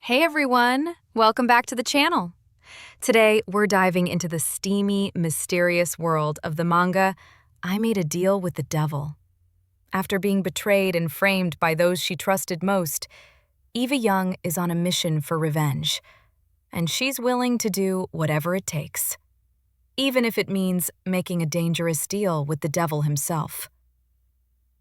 Hey everyone, welcome back to the channel. Today, we're diving into the steamy, mysterious world of the manga I Made a Deal with the Devil. After being betrayed and framed by those she trusted most, Eva Young is on a mission for revenge, and she's willing to do whatever it takes, even if it means making a dangerous deal with the devil himself.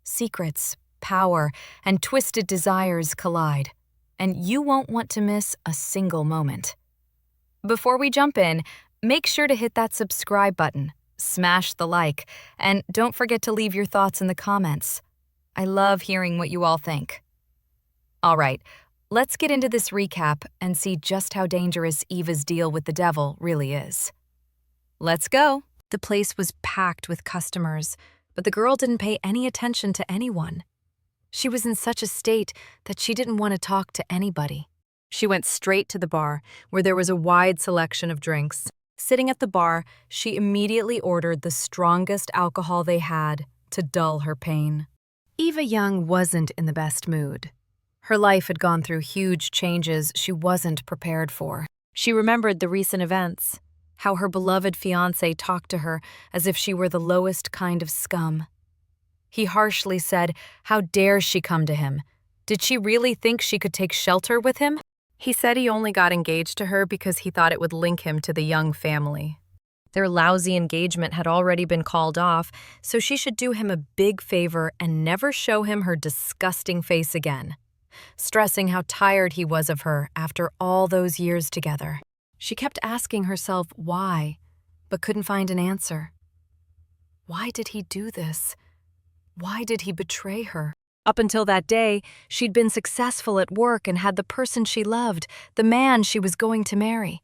Secrets, power, and twisted desires collide, and you won't want to miss a single moment. Before we jump in, make sure to hit that subscribe button, smash the like, and don't forget to leave your thoughts in the comments. I love hearing what you all think. All right, let's get into this recap and see just how dangerous Eva's deal with the devil really is. Let's go. The place was packed with customers, but the girl didn't pay any attention to anyone. She was in such a state that she didn't want to talk to anybody. She went straight to the bar, where there was a wide selection of drinks. Sitting at the bar, she immediately ordered the strongest alcohol they had to dull her pain. Eva Young wasn't in the best mood. Her life had gone through huge changes she wasn't prepared for. She remembered the recent events, how her beloved fiancé talked to her as if she were the lowest kind of scum. He harshly said, "How dare she come to him? Did she really think she could take shelter with him?" He said he only got engaged to her because he thought it would link him to the Young family. Their lousy engagement had already been called off, so she should do him a big favor and never show him her disgusting face again, stressing how tired he was of her after all those years together. She kept asking herself why, but couldn't find an answer. Why did he do this? Why did he betray her? Up until that day, she'd been successful at work and had the person she loved, the man she was going to marry.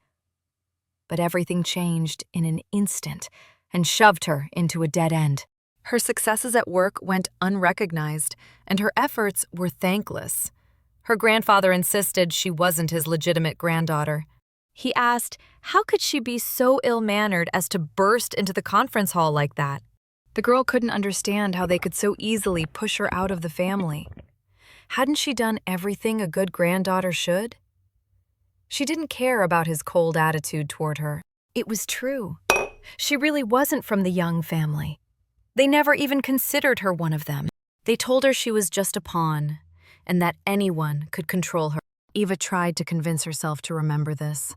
But everything changed in an instant and shoved her into a dead end. Her successes at work went unrecognized, and her efforts were thankless. Her grandfather insisted she wasn't his legitimate granddaughter. He asked, how could she be so ill-mannered as to burst into the conference hall like that? The girl couldn't understand how they could so easily push her out of the family. Hadn't she done everything a good granddaughter should? She didn't care about his cold attitude toward her. It was true. She really wasn't from the Young family. They never even considered her one of them. They told her she was just a pawn, and that anyone could control her. Eva tried to convince herself to remember this.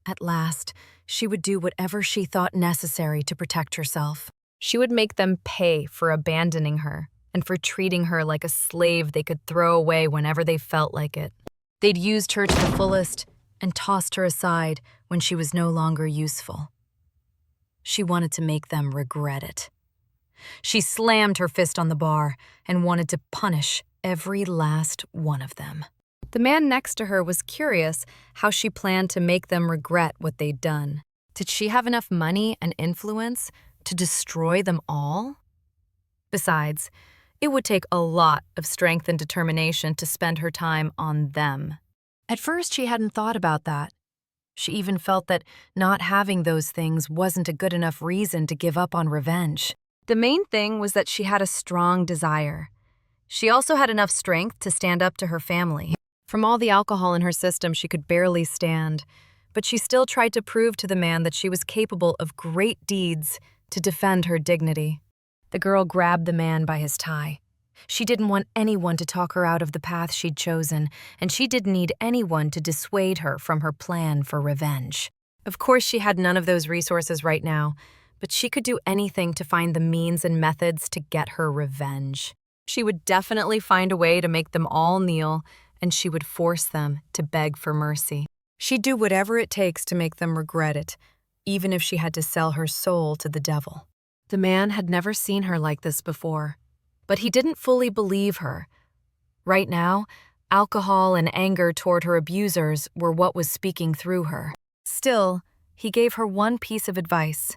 At last, she would do whatever she thought necessary to protect herself. She would make them pay for abandoning her and for treating her like a slave they could throw away whenever they felt like it. They'd used her to the fullest and tossed her aside when she was no longer useful. She wanted to make them regret it. She slammed her fist on the bar and wanted to punish every last one of them. The man next to her was curious how she planned to make them regret what they'd done. Did she have enough money and influence to destroy them all? Besides, it would take a lot of strength and determination to spend her time on them. At first, she hadn't thought about that. She even felt that not having those things wasn't a good enough reason to give up on revenge. The main thing was that she had a strong desire. She also had enough strength to stand up to her family. From all the alcohol in her system, she could barely stand, but she still tried to prove to the man that she was capable of great deeds to defend her dignity. The girl grabbed the man by his tie. She didn't want anyone to talk her out of the path she'd chosen, and she didn't need anyone to dissuade her from her plan for revenge. Of course, she had none of those resources right now, but she could do anything to find the means and methods to get her revenge. She would definitely find a way to make them all kneel, and she would force them to beg for mercy. She'd do whatever it takes to make them regret it, even if she had to sell her soul to the devil. The man had never seen her like this before, but he didn't fully believe her. Right now, alcohol and anger toward her abusers were what was speaking through her. Still, he gave her one piece of advice: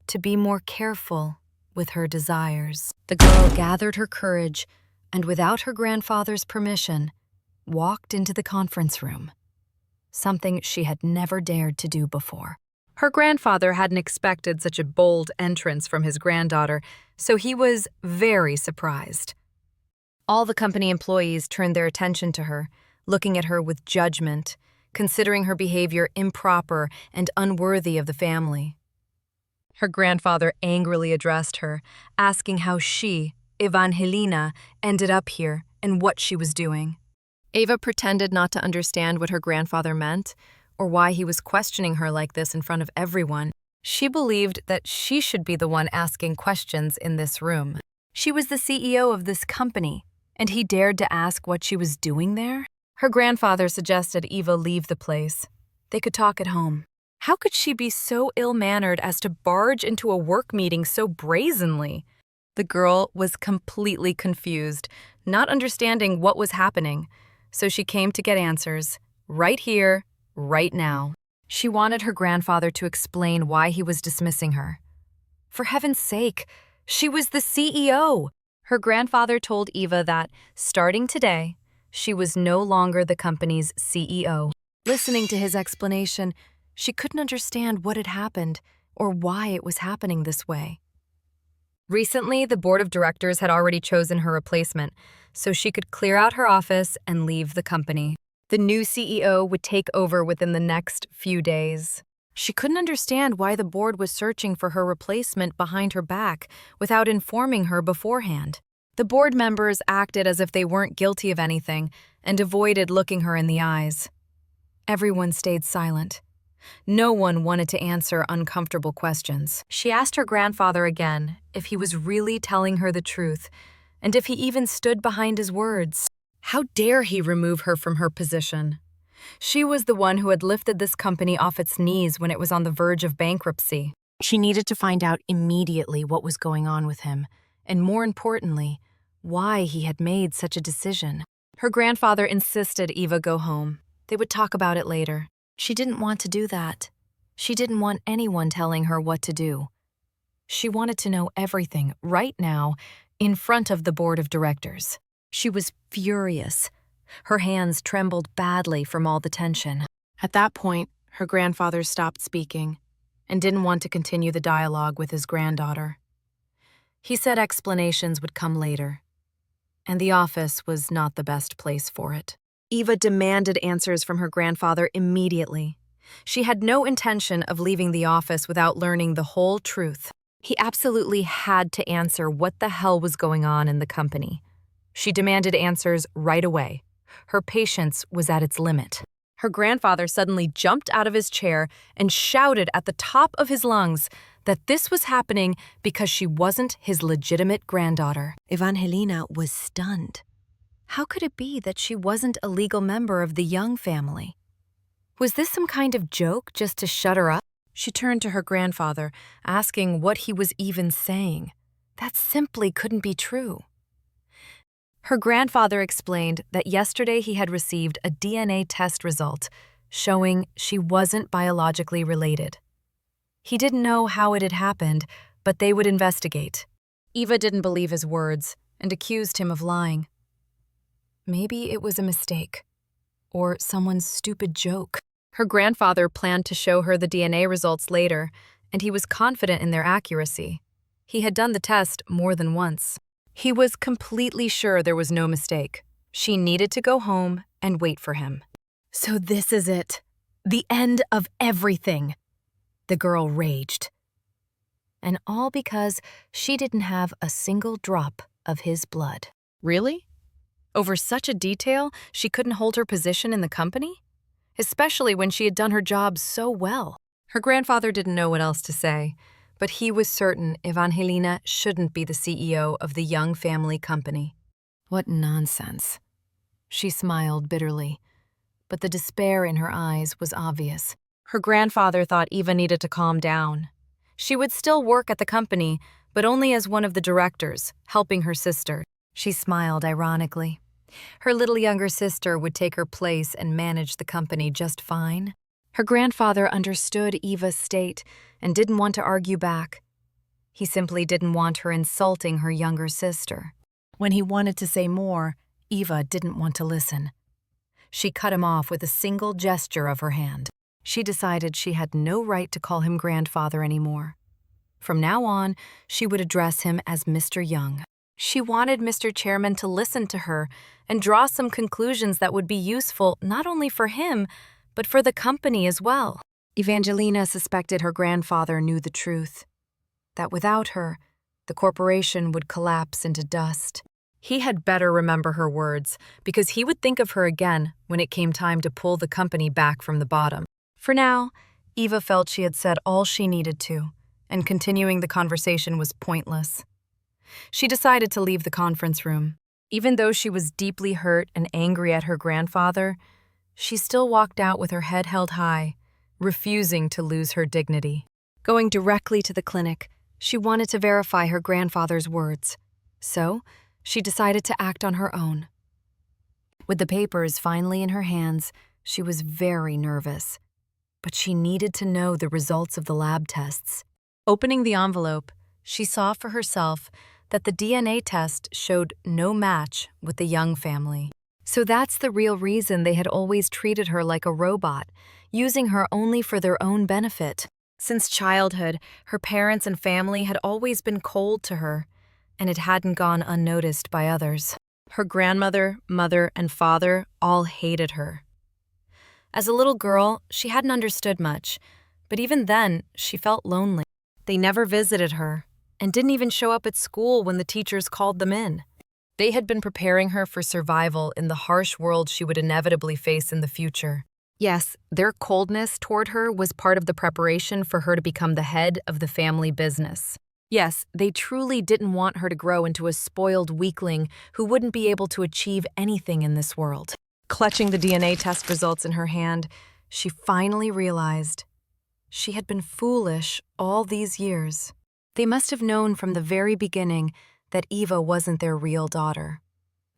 to be more careful with her desires. The girl gathered her courage and, without her grandfather's permission, walked into the conference room, something she had never dared to do before. Her grandfather hadn't expected such a bold entrance from his granddaughter, so he was very surprised. All the company employees turned their attention to her, looking at her with judgment, considering her behavior improper and unworthy of the family. Her grandfather angrily addressed her, asking how she, Evangelina, ended up here and what she was doing. Eva pretended not to understand what her grandfather meant or why he was questioning her like this in front of everyone. She believed that she should be the one asking questions in this room. She was the CEO of this company, and he dared to ask what she was doing there? Her grandfather suggested Eva leave the place. They could talk at home. How could she be so ill-mannered as to barge into a work meeting so brazenly? The girl was completely confused, not understanding what was happening, so she came to get answers, right here, right now. She wanted her grandfather to explain why he was dismissing her. For heaven's sake, she was the CEO! Her grandfather told Eva that, starting today, she was no longer the company's CEO. Listening to his explanation, she couldn't understand what had happened or why it was happening this way. Recently, the board of directors had already chosen her replacement, so she could clear out her office and leave the company. The new CEO would take over within the next few days. She couldn't understand why the board was searching for her replacement behind her back without informing her beforehand. The board members acted as if they weren't guilty of anything and avoided looking her in the eyes. Everyone stayed silent. No one wanted to answer uncomfortable questions. She asked her grandfather again if he was really telling her the truth and if he even stood behind his words. How dare he remove her from her position? She was the one who had lifted this company off its knees when it was on the verge of bankruptcy. She needed to find out immediately what was going on with him, and more importantly, why he had made such a decision. Her grandfather insisted Eva go home. They would talk about it later. She didn't want to do that. She didn't want anyone telling her what to do. She wanted to know everything right now in front of the board of directors. She was furious. Her hands trembled badly from all the tension. At that point, her grandfather stopped speaking and didn't want to continue the dialogue with his granddaughter. He said explanations would come later, and the office was not the best place for it. Eva demanded answers from her grandfather immediately. She had no intention of leaving the office without learning the whole truth. He absolutely had to answer what the hell was going on in the company. She demanded answers right away. Her patience was at its limit. Her grandfather suddenly jumped out of his chair and shouted at the top of his lungs that this was happening because she wasn't his legitimate granddaughter. Evangelina was stunned. How could it be that she wasn't a legal member of the Young family? Was this some kind of joke just to shut her up? She turned to her grandfather, asking what he was even saying. That simply couldn't be true. Her grandfather explained that yesterday he had received a DNA test result showing she wasn't biologically related. He didn't know how it had happened, but they would investigate. Eva didn't believe his words and accused him of lying. Maybe it was a mistake, or someone's stupid joke. Her grandfather planned to show her the DNA results later, and he was confident in their accuracy. He had done the test more than once. He was completely sure there was no mistake. She needed to go home and wait for him. So this is it. The end of everything. The girl raged. And all because she didn't have a single drop of his blood. Really? Over such a detail, she couldn't hold her position in the company? Especially when she had done her job so well. Her grandfather didn't know what else to say, but he was certain Evangelina shouldn't be the CEO of the Young family company. What nonsense. She smiled bitterly, but the despair in her eyes was obvious. Her grandfather thought Eva needed to calm down. She would still work at the company, but only as one of the directors, helping her sister. She smiled ironically. Her little younger sister would take her place and manage the company just fine. Her grandfather understood Eva's state and didn't want to argue back. He simply didn't want her insulting her younger sister. When he wanted to say more, Eva didn't want to listen. She cut him off with a single gesture of her hand. She decided she had no right to call him grandfather anymore. From now on, she would address him as Mr. Young. She wanted Mr. Chairman to listen to her and draw some conclusions that would be useful not only for him, but for the company as well. Evangelina suspected her grandfather knew the truth, that without her, the corporation would collapse into dust. He had better remember her words, because he would think of her again when it came time to pull the company back from the bottom. For now, Eva felt she had said all she needed to, and continuing the conversation was pointless. She decided to leave the conference room. Even though she was deeply hurt and angry at her grandfather, she still walked out with her head held high, refusing to lose her dignity. Going directly to the clinic, she wanted to verify her grandfather's words. So, she decided to act on her own. With the papers finally in her hands, she was very nervous. But she needed to know the results of the lab tests. Opening the envelope, she saw for herself that the DNA test showed no match with the Young family. So that's the real reason they had always treated her like a robot, using her only for their own benefit. Since childhood, her parents and family had always been cold to her, and it hadn't gone unnoticed by others. Her grandmother, mother, and father all hated her. As a little girl, she hadn't understood much, but even then, she felt lonely. They never visited her, and didn't even show up at school when the teachers called them in. They had been preparing her for survival in the harsh world she would inevitably face in the future. Yes, their coldness toward her was part of the preparation for her to become the head of the family business. Yes, they truly didn't want her to grow into a spoiled weakling who wouldn't be able to achieve anything in this world. Clutching the DNA test results in her hand, she finally realized she had been foolish all these years. They must have known from the very beginning that Eva wasn't their real daughter.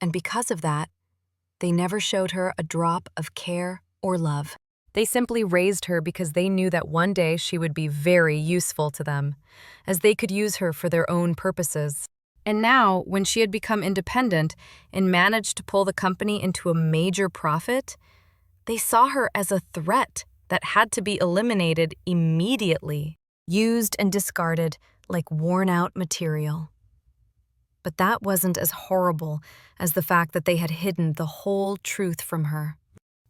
And because of that, they never showed her a drop of care or love. They simply raised her because they knew that one day she would be very useful to them, as they could use her for their own purposes. And now, when she had become independent and managed to pull the company into a major profit, they saw her as a threat that had to be eliminated immediately, used and discarded like worn-out material. But that wasn't as horrible as the fact that they had hidden the whole truth from her.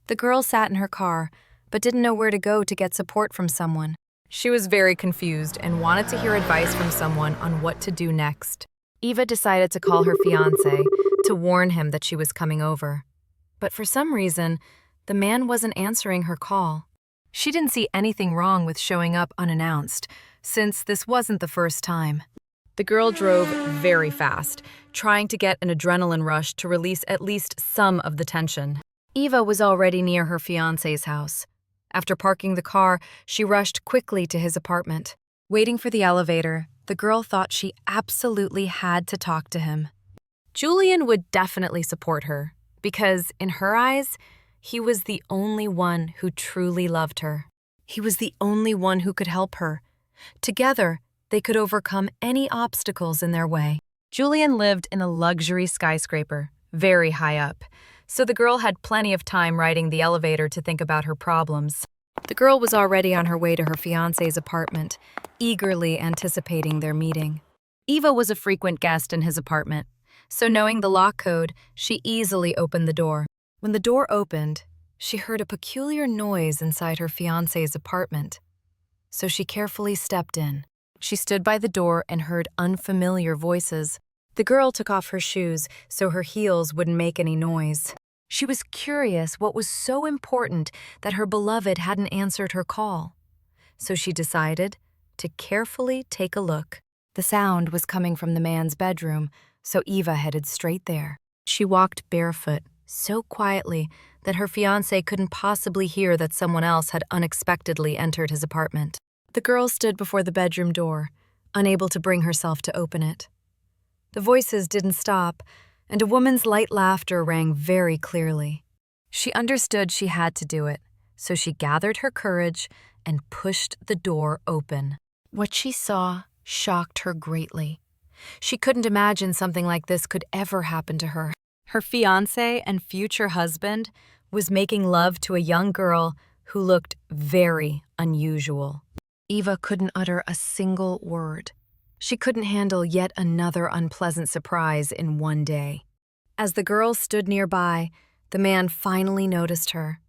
The girl sat in her car, but didn't know where to go to get support from someone. She was very confused and wanted to hear advice from someone on what to do next. Eva decided to call her fiancé to warn him that she was coming over. But for some reason, the man wasn't answering her call. She didn't see anything wrong with showing up unannounced, since this wasn't the first time. The girl drove very fast, trying to get an adrenaline rush to release at least some of the tension. Eva was already near her fiancé's house. After parking the car, she rushed quickly to his apartment. Waiting for the elevator, the girl thought she absolutely had to talk to him. Julian would definitely support her, because in her eyes, he was the only one who truly loved her. He was the only one who could help her. Together, they could overcome any obstacles in their way. Julian lived in a luxury skyscraper, very high up, so the girl had plenty of time riding the elevator to think about her problems. The girl was already on her way to her fiancé's apartment, eagerly anticipating their meeting. Eva was a frequent guest in his apartment, so knowing the lock code, she easily opened the door. When the door opened, she heard a peculiar noise inside her fiancé's apartment, so she carefully stepped in. She stood by the door and heard unfamiliar voices. The girl took off her shoes so her heels wouldn't make any noise. She was curious what was so important that her beloved hadn't answered her call. So she decided to carefully take a look. The sound was coming from the man's bedroom, so Eva headed straight there. She walked barefoot, so quietly that her fiancé couldn't possibly hear that someone else had unexpectedly entered his apartment. The girl stood before the bedroom door, unable to bring herself to open it. The voices didn't stop, and a woman's light laughter rang very clearly. She understood she had to do it, so she gathered her courage and pushed the door open. What she saw shocked her greatly. She couldn't imagine something like this could ever happen to her. Her fiancé and future husband was making love to a young girl who looked very unusual. Eva couldn't utter a single word. She couldn't handle yet another unpleasant surprise in one day. As the girl stood nearby, the man finally noticed her,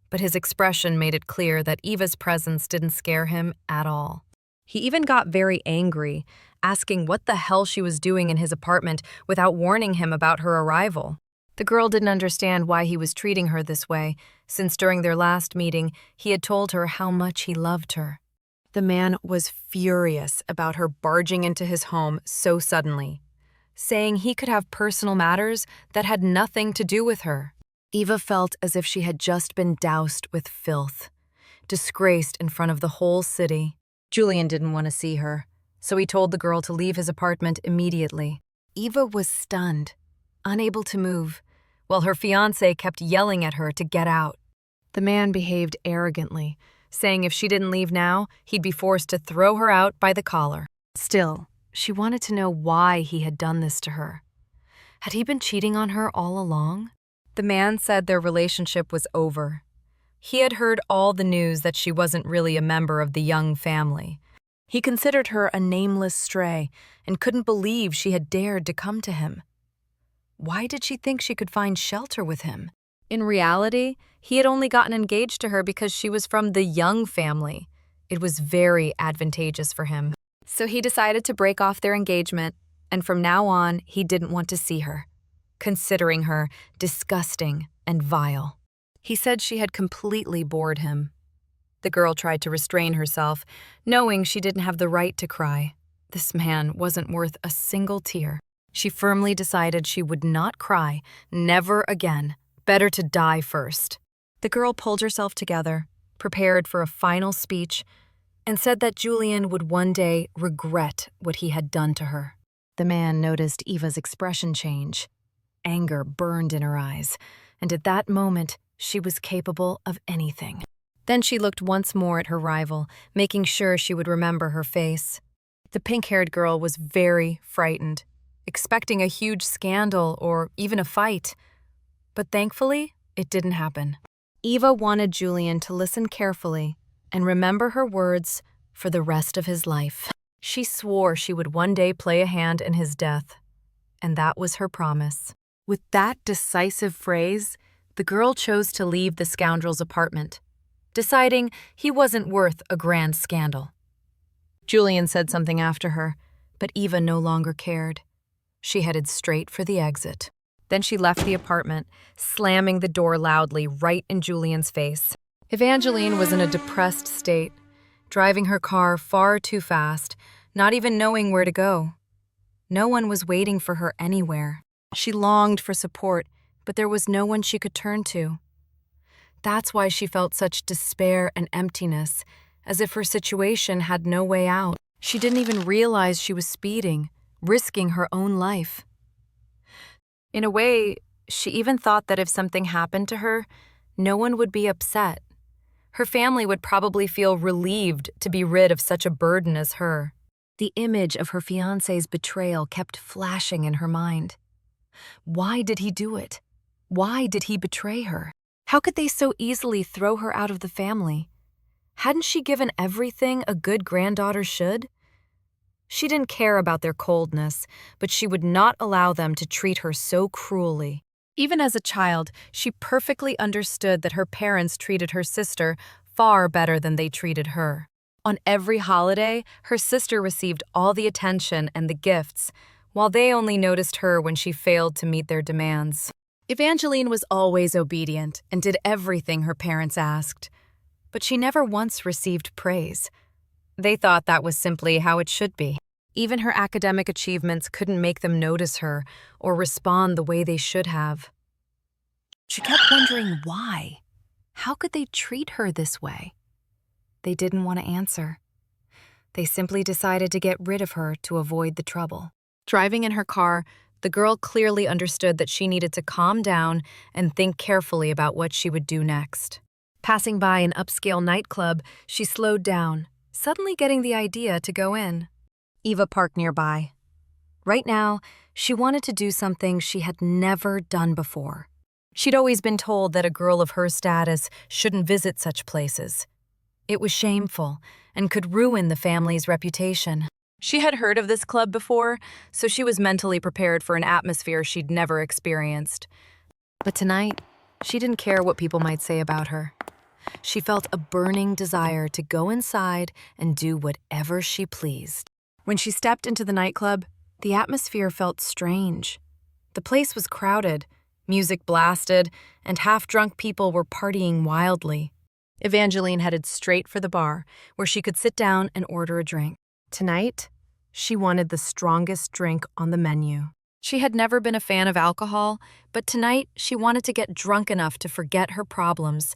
but his expression made it clear that Eva's presence didn't scare him at all. He even got very angry, asking what the hell she was doing in his apartment without warning him about her arrival. The girl didn't understand why he was treating her this way, since during their last meeting, he had told her how much he loved her. The man was furious about her barging into his home so suddenly, saying he could have personal matters that had nothing to do with her. Eva felt as if she had just been doused with filth, disgraced in front of the whole city. Julian didn't want to see her, so he told the girl to leave his apartment immediately. Eva was stunned, unable to move, while her fiancé kept yelling at her to get out. The man behaved arrogantly, saying if she didn't leave now, he'd be forced to throw her out by the collar. Still, she wanted to know why he had done this to her. Had he been cheating on her all along? The man said their relationship was over. He had heard all the news that she wasn't really a member of the Young family. He considered her a nameless stray and couldn't believe she had dared to come to him. Why did she think she could find shelter with him? In reality, he had only gotten engaged to her because she was from the Young family. It was very advantageous for him. So he decided to break off their engagement, and from now on, he didn't want to see her, considering her disgusting and vile. He said she had completely bored him. The girl tried to restrain herself, knowing she didn't have the right to cry. This man wasn't worth a single tear. She firmly decided she would not cry, never again. Better to die first. The girl pulled herself together, prepared for a final speech, and said that Julian would one day regret what he had done to her. The man noticed Eva's expression change. Anger burned in her eyes, and at that moment, she was capable of anything. Then she looked once more at her rival, making sure she would remember her face. The pink-haired girl was very frightened, expecting a huge scandal or even a fight. But thankfully, it didn't happen. Eva wanted Julian to listen carefully and remember her words for the rest of his life. She swore she would one day play a hand in his death, and that was her promise. With that decisive phrase, the girl chose to leave the scoundrel's apartment, deciding he wasn't worth a grand scandal. Julian said something after her, but Eva no longer cared. She headed straight for the exit. Then she left the apartment, slamming the door loudly right in Julian's face. Evangeline was in a depressed state, driving her car far too fast, not even knowing where to go. No one was waiting for her anywhere. She longed for support, but there was no one she could turn to. That's why she felt such despair and emptiness, as if her situation had no way out. She didn't even realize she was speeding, risking her own life. In a way, she even thought that if something happened to her, no one would be upset. Her family would probably feel relieved to be rid of such a burden as her. The image of her fiancé's betrayal kept flashing in her mind. Why did he do it? Why did he betray her? How could they so easily throw her out of the family? Hadn't she given everything a good granddaughter should? She didn't care about their coldness, but she would not allow them to treat her so cruelly. Even as a child, she perfectly understood that her parents treated her sister far better than they treated her. On every holiday, her sister received all the attention and the gifts, while they only noticed her when she failed to meet their demands. Evangeline was always obedient and did everything her parents asked, but she never once received praise. They thought that was simply how it should be. Even her academic achievements couldn't make them notice her or respond the way they should have. She kept wondering why. How could they treat her this way? They didn't want to answer. They simply decided to get rid of her to avoid the trouble. Driving in her car, the girl clearly understood that she needed to calm down and think carefully about what she would do next. Passing by an upscale nightclub, she slowed down, suddenly getting the idea to go in. Eva parked nearby. Right now, she wanted to do something she had never done before. She'd always been told that a girl of her status shouldn't visit such places. It was shameful and could ruin the family's reputation. She had heard of this club before, so she was mentally prepared for an atmosphere she'd never experienced. But tonight, she didn't care what people might say about her. She felt a burning desire to go inside and do whatever she pleased. When she stepped into the nightclub, the atmosphere felt strange. The place was crowded, music blasted, and half-drunk people were partying wildly. Evangeline headed straight for the bar, where she could sit down and order a drink. Tonight, she wanted the strongest drink on the menu. She had never been a fan of alcohol, but tonight she wanted to get drunk enough to forget her problems,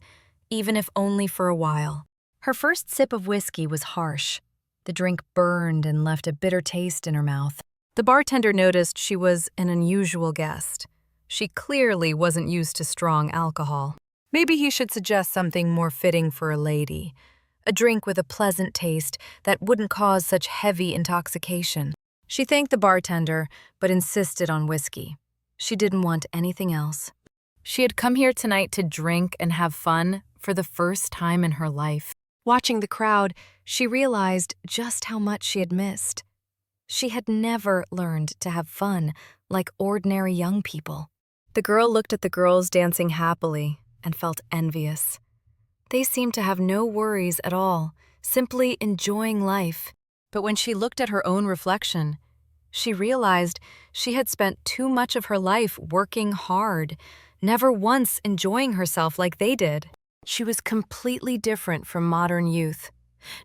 even if only for a while. Her first sip of whiskey was harsh. The drink burned and left a bitter taste in her mouth. The bartender noticed she was an unusual guest. She clearly wasn't used to strong alcohol. Maybe he should suggest something more fitting for a lady, a drink with a pleasant taste that wouldn't cause such heavy intoxication. She thanked the bartender, but insisted on whiskey. She didn't want anything else. She had come here tonight to drink and have fun for the first time in her life. Watching the crowd, she realized just how much she had missed. She had never learned to have fun like ordinary young people. The girl looked at the girls dancing happily and felt envious. They seemed to have no worries at all, simply enjoying life. But when she looked at her own reflection, she realized she had spent too much of her life working hard, never once enjoying herself like they did. She was completely different from modern youth,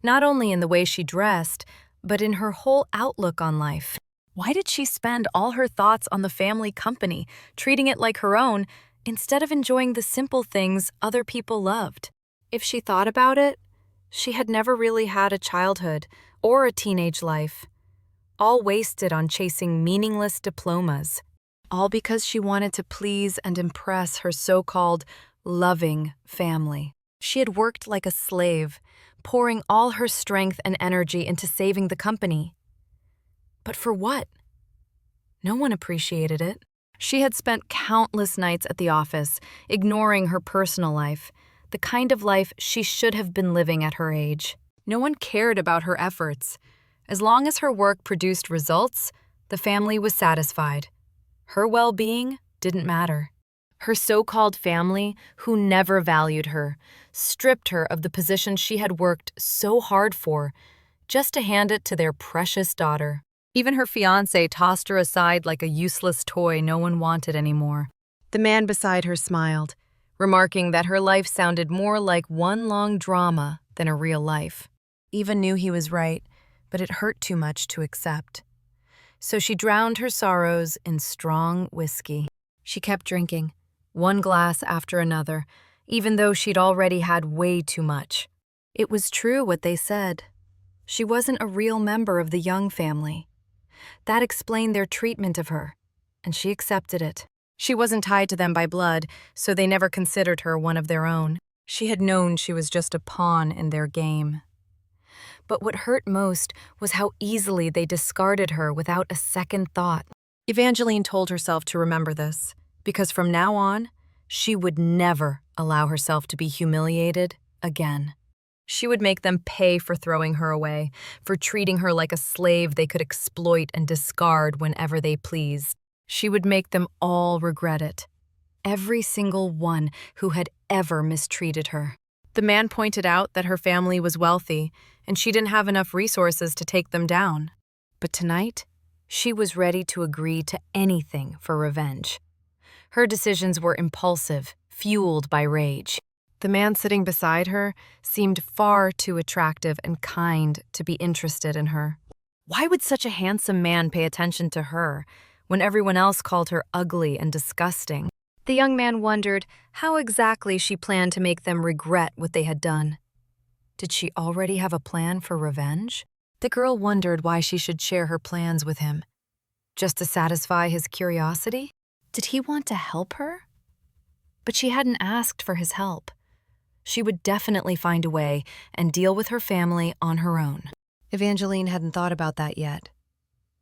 not only in the way she dressed, but in her whole outlook on life. Why did she spend all her thoughts on the family company, treating it like her own, instead of enjoying the simple things other people loved? If she thought about it, she had never really had a childhood or a teenage life, all wasted on chasing meaningless diplomas, all because she wanted to please and impress her so-called loving family. She had worked like a slave, pouring all her strength and energy into saving the company. But for what? No one appreciated it. She had spent countless nights at the office, ignoring her personal life, the kind of life she should have been living at her age. No one cared about her efforts. As long as her work produced results, the family was satisfied. Her well-being didn't matter. Her so-called family, who never valued her, stripped her of the position she had worked so hard for, just to hand it to their precious daughter. Even her fiancé tossed her aside like a useless toy no one wanted anymore. The man beside her smiled, remarking that her life sounded more like one long drama than a real life. Eva knew he was right, but it hurt too much to accept. So she drowned her sorrows in strong whiskey. She kept drinking, one glass after another, even though she'd already had way too much. It was true what they said. She wasn't a real member of the Young family. That explained their treatment of her, and she accepted it. She wasn't tied to them by blood, so they never considered her one of their own. She had known she was just a pawn in their game. But what hurt most was how easily they discarded her without a second thought. Evangeline told herself to remember this, because from now on, she would never allow herself to be humiliated again. She would make them pay for throwing her away, for treating her like a slave they could exploit and discard whenever they pleased. She would make them all regret it, every single one who had ever mistreated her. The man pointed out that her family was wealthy, and she didn't have enough resources to take them down. But tonight, she was ready to agree to anything for revenge. Her decisions were impulsive, fueled by rage. The man sitting beside her seemed far too attractive and kind to be interested in her. Why would such a handsome man pay attention to her when everyone else called her ugly and disgusting? The young man wondered how exactly she planned to make them regret what they had done. Did she already have a plan for revenge? The girl wondered why she should share her plans with him. Just to satisfy his curiosity? Did he want to help her? But she hadn't asked for his help. She would definitely find a way and deal with her family on her own. Evangeline hadn't thought about that yet.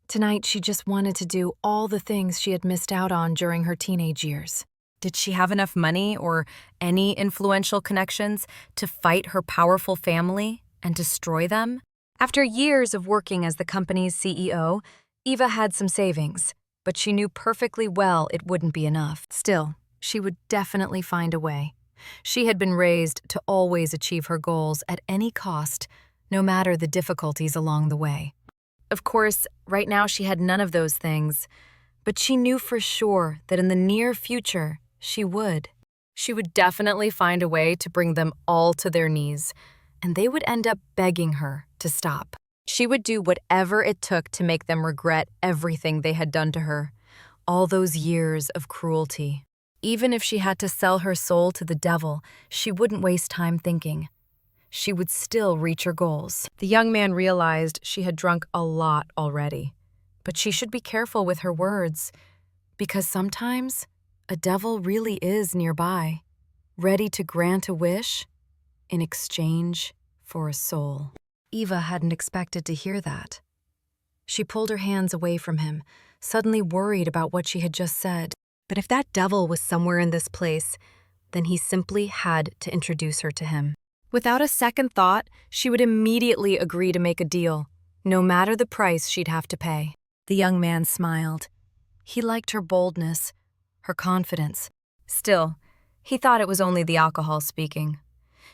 Tonight, she just wanted to do all the things she had missed out on during her teenage years. Did she have enough money or any influential connections to fight her powerful family and destroy them? After years of working as the company's CEO, Eva had some savings, but she knew perfectly well it wouldn't be enough. Still, she would definitely find a way. She had been raised to always achieve her goals at any cost, no matter the difficulties along the way. Of course, right now she had none of those things, but she knew for sure that in the near future, she would. She would definitely find a way to bring them all to their knees, and they would end up begging her to stop. She would do whatever it took to make them regret everything they had done to her, all those years of cruelty. Even if she had to sell her soul to the devil, she wouldn't waste time thinking. She would still reach her goals. The young man realized she had drunk a lot already, but she should be careful with her words, because sometimes a devil really is nearby, ready to grant a wish in exchange for a soul. Eva hadn't expected to hear that. She pulled her hands away from him, suddenly worried about what she had just said. But if that devil was somewhere in this place, then he simply had to introduce her to him. Without a second thought, she would immediately agree to make a deal, no matter the price she'd have to pay. The young man smiled. He liked her boldness, her confidence. Still, he thought it was only the alcohol speaking.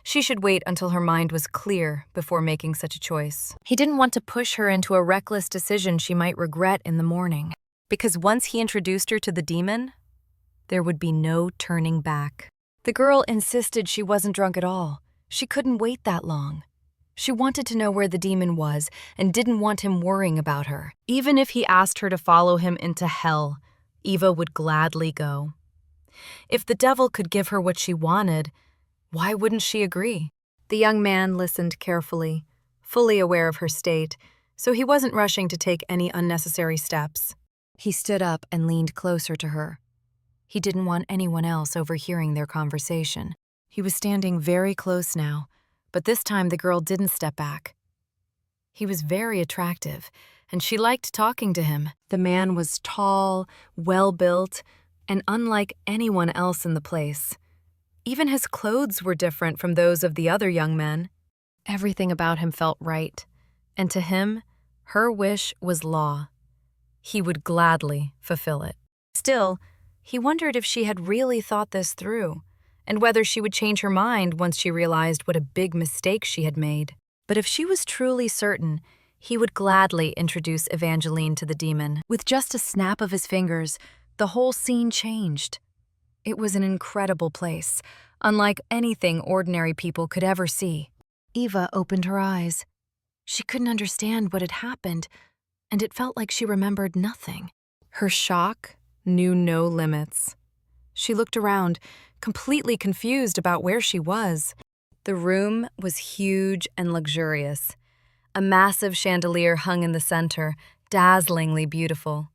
She should wait until her mind was clear before making such a choice. He didn't want to push her into a reckless decision she might regret in the morning, because once he introduced her to the demon, there would be no turning back. The girl insisted she wasn't drunk at all. She couldn't wait that long. She wanted to know where the demon was and didn't want him worrying about her. Even if he asked her to follow him into hell, Eva would gladly go. If the devil could give her what she wanted, why wouldn't she agree? The young man listened carefully, fully aware of her state, so he wasn't rushing to take any unnecessary steps. He stood up and leaned closer to her. He didn't want anyone else overhearing their conversation. He was standing very close now, but this time the girl didn't step back. He was very attractive, and she liked talking to him. The man was tall, well-built, and unlike anyone else in the place. Even his clothes were different from those of the other young men. Everything about him felt right, and to him, her wish was law. He would gladly fulfill it. Still, he wondered if she had really thought this through, and whether she would change her mind once she realized what a big mistake she had made. But if she was truly certain, he would gladly introduce Evangeline to the demon. With just a snap of his fingers, the whole scene changed. It was an incredible place, unlike anything ordinary people could ever see. Eva opened her eyes. She couldn't understand what had happened, and it felt like she remembered nothing. Her shock knew no limits. She looked around, completely confused about where she was. The room was huge and luxurious. A massive chandelier hung in the center, dazzlingly beautiful.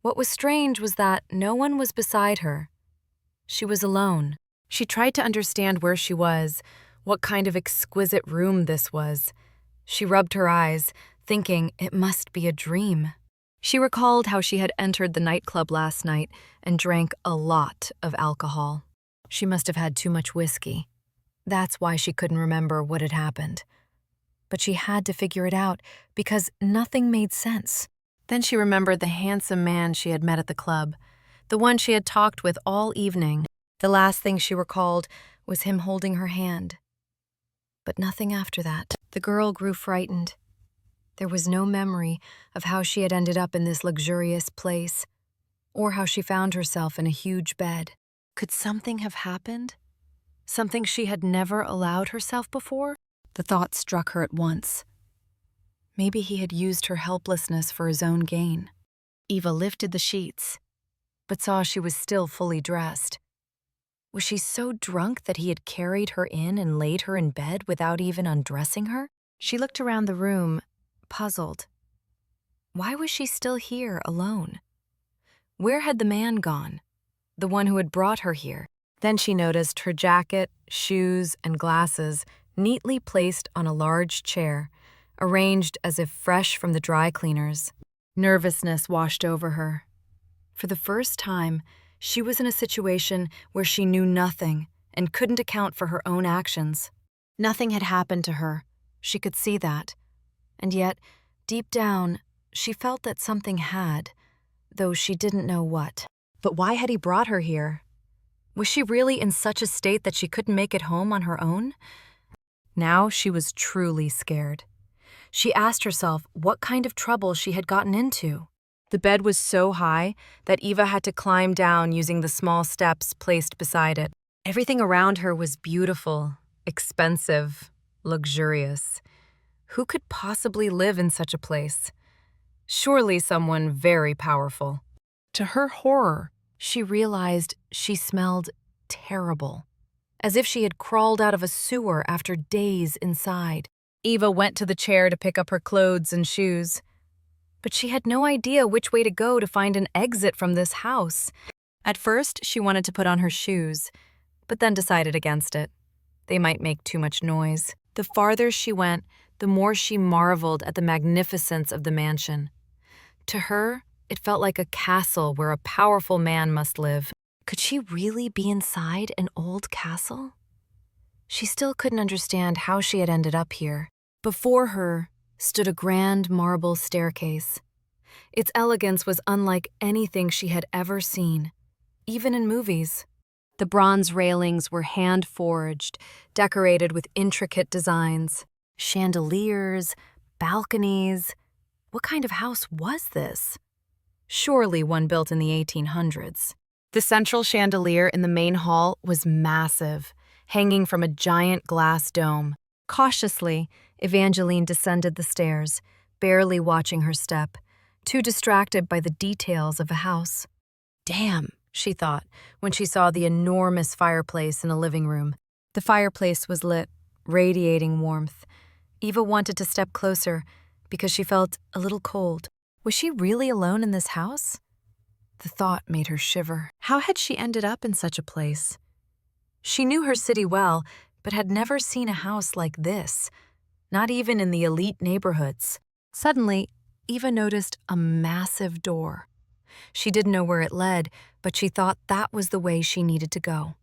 What was strange was that no one was beside her. She was alone. She tried to understand where she was, what kind of exquisite room this was. She rubbed her eyes, thinking it must be a dream. She recalled how she had entered the nightclub last night and drank a lot of alcohol. She must have had too much whiskey. That's why she couldn't remember what had happened. But she had to figure it out because nothing made sense. Then she remembered the handsome man she had met at the club, the one she had talked with all evening. The last thing she recalled was him holding her hand. But nothing after that. The girl grew frightened. There was no memory of how she had ended up in this luxurious place, or how she found herself in a huge bed. Could something have happened? Something she had never allowed herself before? The thought struck her at once. Maybe he had used her helplessness for his own gain. Eva lifted the sheets, but saw she was still fully dressed. Was she so drunk that he had carried her in and laid her in bed without even undressing her? She looked around the room, puzzled. Why was she still here alone? Where had the man gone? The one who had brought her here? Then she noticed her jacket, shoes, and glasses neatly placed on a large chair, arranged as if fresh from the dry cleaners. Nervousness washed over her. For the first time, she was in a situation where she knew nothing and couldn't account for her own actions. Nothing had happened to her. She could see that. And yet, deep down, she felt that something had, though she didn't know what. But why had he brought her here? Was she really in such a state that she couldn't make it home on her own? Now she was truly scared. She asked herself what kind of trouble she had gotten into. The bed was so high that Eva had to climb down using the small steps placed beside it. Everything around her was beautiful, expensive, luxurious. Who could possibly live in such a place? Surely someone very powerful. To her horror, she realized she smelled terrible, as if she had crawled out of a sewer after days inside. Eva went to the chair to pick up her clothes and shoes. But she had no idea which way to go to find an exit from this house. At first, she wanted to put on her shoes, but then decided against it. They might make too much noise. The farther she went, the more she marveled at the magnificence of the mansion. To her, it felt like a castle where a powerful man must live. Could she really be inside an old castle? She still couldn't understand how she had ended up here. Before her stood a grand marble staircase. Its elegance was unlike anything she had ever seen, even in movies. The bronze railings were hand-forged, decorated with intricate designs. Chandeliers, balconies. What kind of house was this? Surely one built in the 1800s. The central chandelier in the main hall was massive, hanging from a giant glass dome. Cautiously, Evangeline descended the stairs, barely watching her step, too distracted by the details of a house. Damn, she thought, when she saw the enormous fireplace in a living room. The fireplace was lit, radiating warmth. Eva wanted to step closer because she felt a little cold. Was she really alone in this house? The thought made her shiver. How had she ended up in such a place? She knew her city well, but had never seen a house like this, not even in the elite neighborhoods. Suddenly, Eva noticed a massive door. She didn't know where it led, but she thought that was the way she needed to go.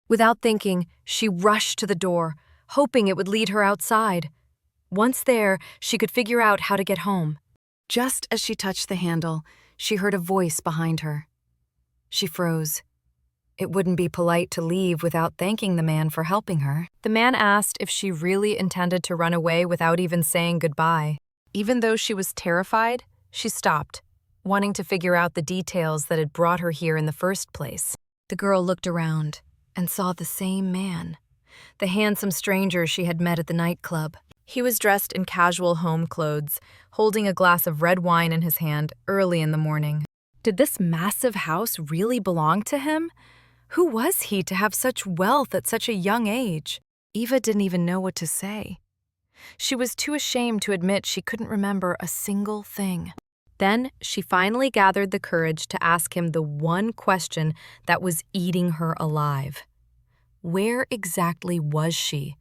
Without thinking, she rushed to the door, hoping it would lead her outside. Once there, she could figure out how to get home. Just as she touched the handle, she heard a voice behind her. She froze. It wouldn't be polite to leave without thanking the man for helping her. The man asked if she really intended to run away without even saying goodbye. Even though she was terrified, she stopped, wanting to figure out the details that had brought her here in the first place. The girl looked around and saw the same man, the handsome stranger she had met at the nightclub. He was dressed in casual home clothes, holding a glass of red wine in his hand early in the morning. Did this massive house really belong to him? Who was he to have such wealth at such a young age? Eva didn't even know what to say. She was too ashamed to admit she couldn't remember a single thing. Then she finally gathered the courage to ask him the one question that was eating her alive. Where exactly was she?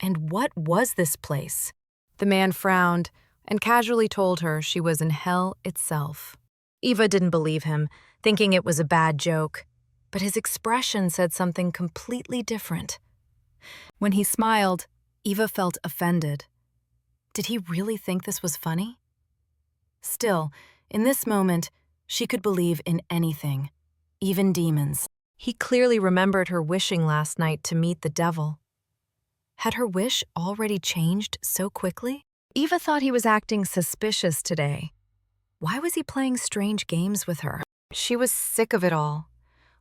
And what was this place? The man frowned and casually told her she was in hell itself. Eva didn't believe him, thinking it was a bad joke, but his expression said something completely different. When he smiled, Eva felt offended. Did he really think this was funny? Still, in this moment, she could believe in anything, even demons. He clearly remembered her wishing last night to meet the devil. Had her wish already changed so quickly? Eva thought he was acting suspicious today. Why was he playing strange games with her? She was sick of it all.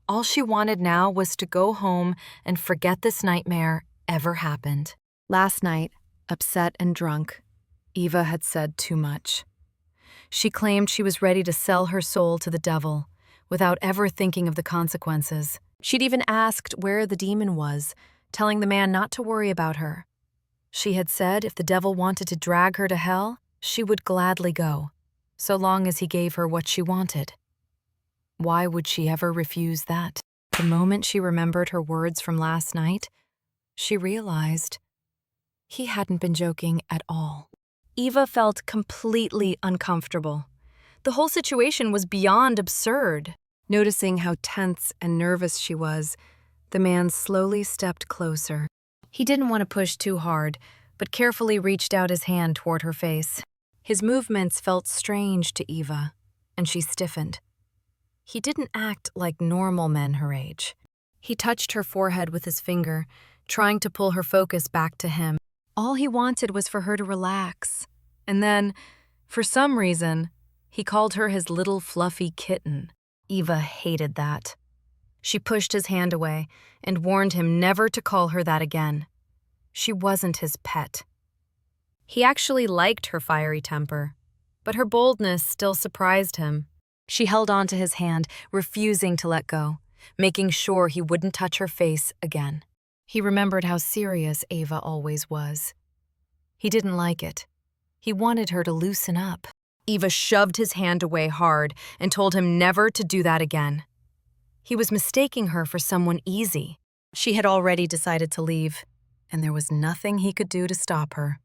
All she wanted now was to go home and forget this nightmare ever happened. Last night, upset and drunk, Eva had said too much. She claimed she was ready to sell her soul to the devil, without ever thinking of the consequences. She'd even asked where the demon was, telling the man not to worry about her. She had said if the devil wanted to drag her to hell, she would gladly go, so long as he gave her what she wanted. Why would she ever refuse that? The moment she remembered her words from last night, she realized he hadn't been joking at all. Eva felt completely uncomfortable. The whole situation was beyond absurd. Noticing how tense and nervous she was, the man slowly stepped closer. He didn't want to push too hard, but carefully reached out his hand toward her face. His movements felt strange to Eva, and she stiffened. He didn't act like normal men her age. He touched her forehead with his finger, trying to pull her focus back to him. All he wanted was for her to relax. And then, for some reason, he called her his little fluffy kitten. Eva hated that. She pushed his hand away and warned him never to call her that again. She wasn't his pet. He actually liked her fiery temper, but her boldness still surprised him. She held on to his hand, refusing to let go, making sure he wouldn't touch her face again. He remembered how serious Eva always was. He didn't like it. He wanted her to loosen up. Eva shoved his hand away hard and told him never to do that again. He was mistaking her for someone easy. She had already decided to leave, and there was nothing he could do to stop her.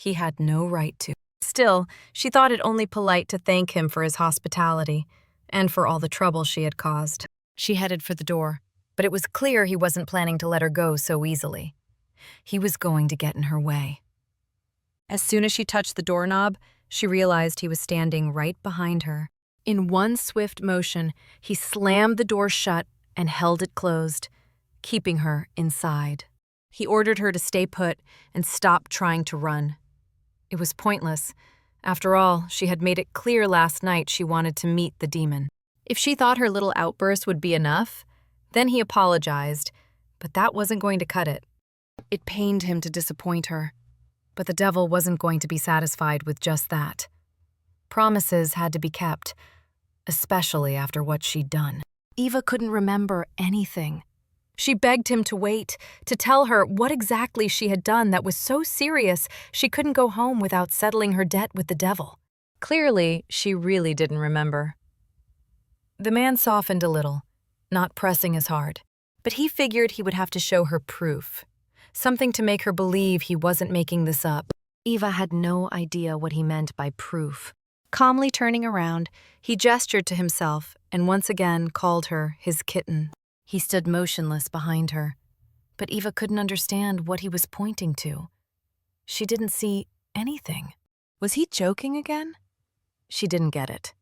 He had no right to. Still, she thought it only polite to thank him for his hospitality and for all the trouble she had caused. She headed for the door, but it was clear he wasn't planning to let her go so easily. He was going to get in her way. As soon as she touched the doorknob, she realized he was standing right behind her. In one swift motion, he slammed the door shut and held it closed, keeping her inside. He ordered her to stay put and stop trying to run. It was pointless. After all, she had made it clear last night she wanted to meet the demon. If she thought her little outburst would be enough, then he apologized, but that wasn't going to cut it. It pained him to disappoint her, but the devil wasn't going to be satisfied with just that. Promises had to be kept, especially after what she'd done. Eva couldn't remember anything. She begged him to wait, to tell her what exactly she had done that was so serious she couldn't go home without settling her debt with the devil. Clearly, she really didn't remember. The man softened a little, not pressing as hard, but he figured he would have to show her proof, something to make her believe he wasn't making this up. Eva had no idea what he meant by proof. Calmly turning around, he gestured to himself and once again called her his kitten. He stood motionless behind her, but Eva couldn't understand what he was pointing to. She didn't see anything. Was he joking again? She didn't get it.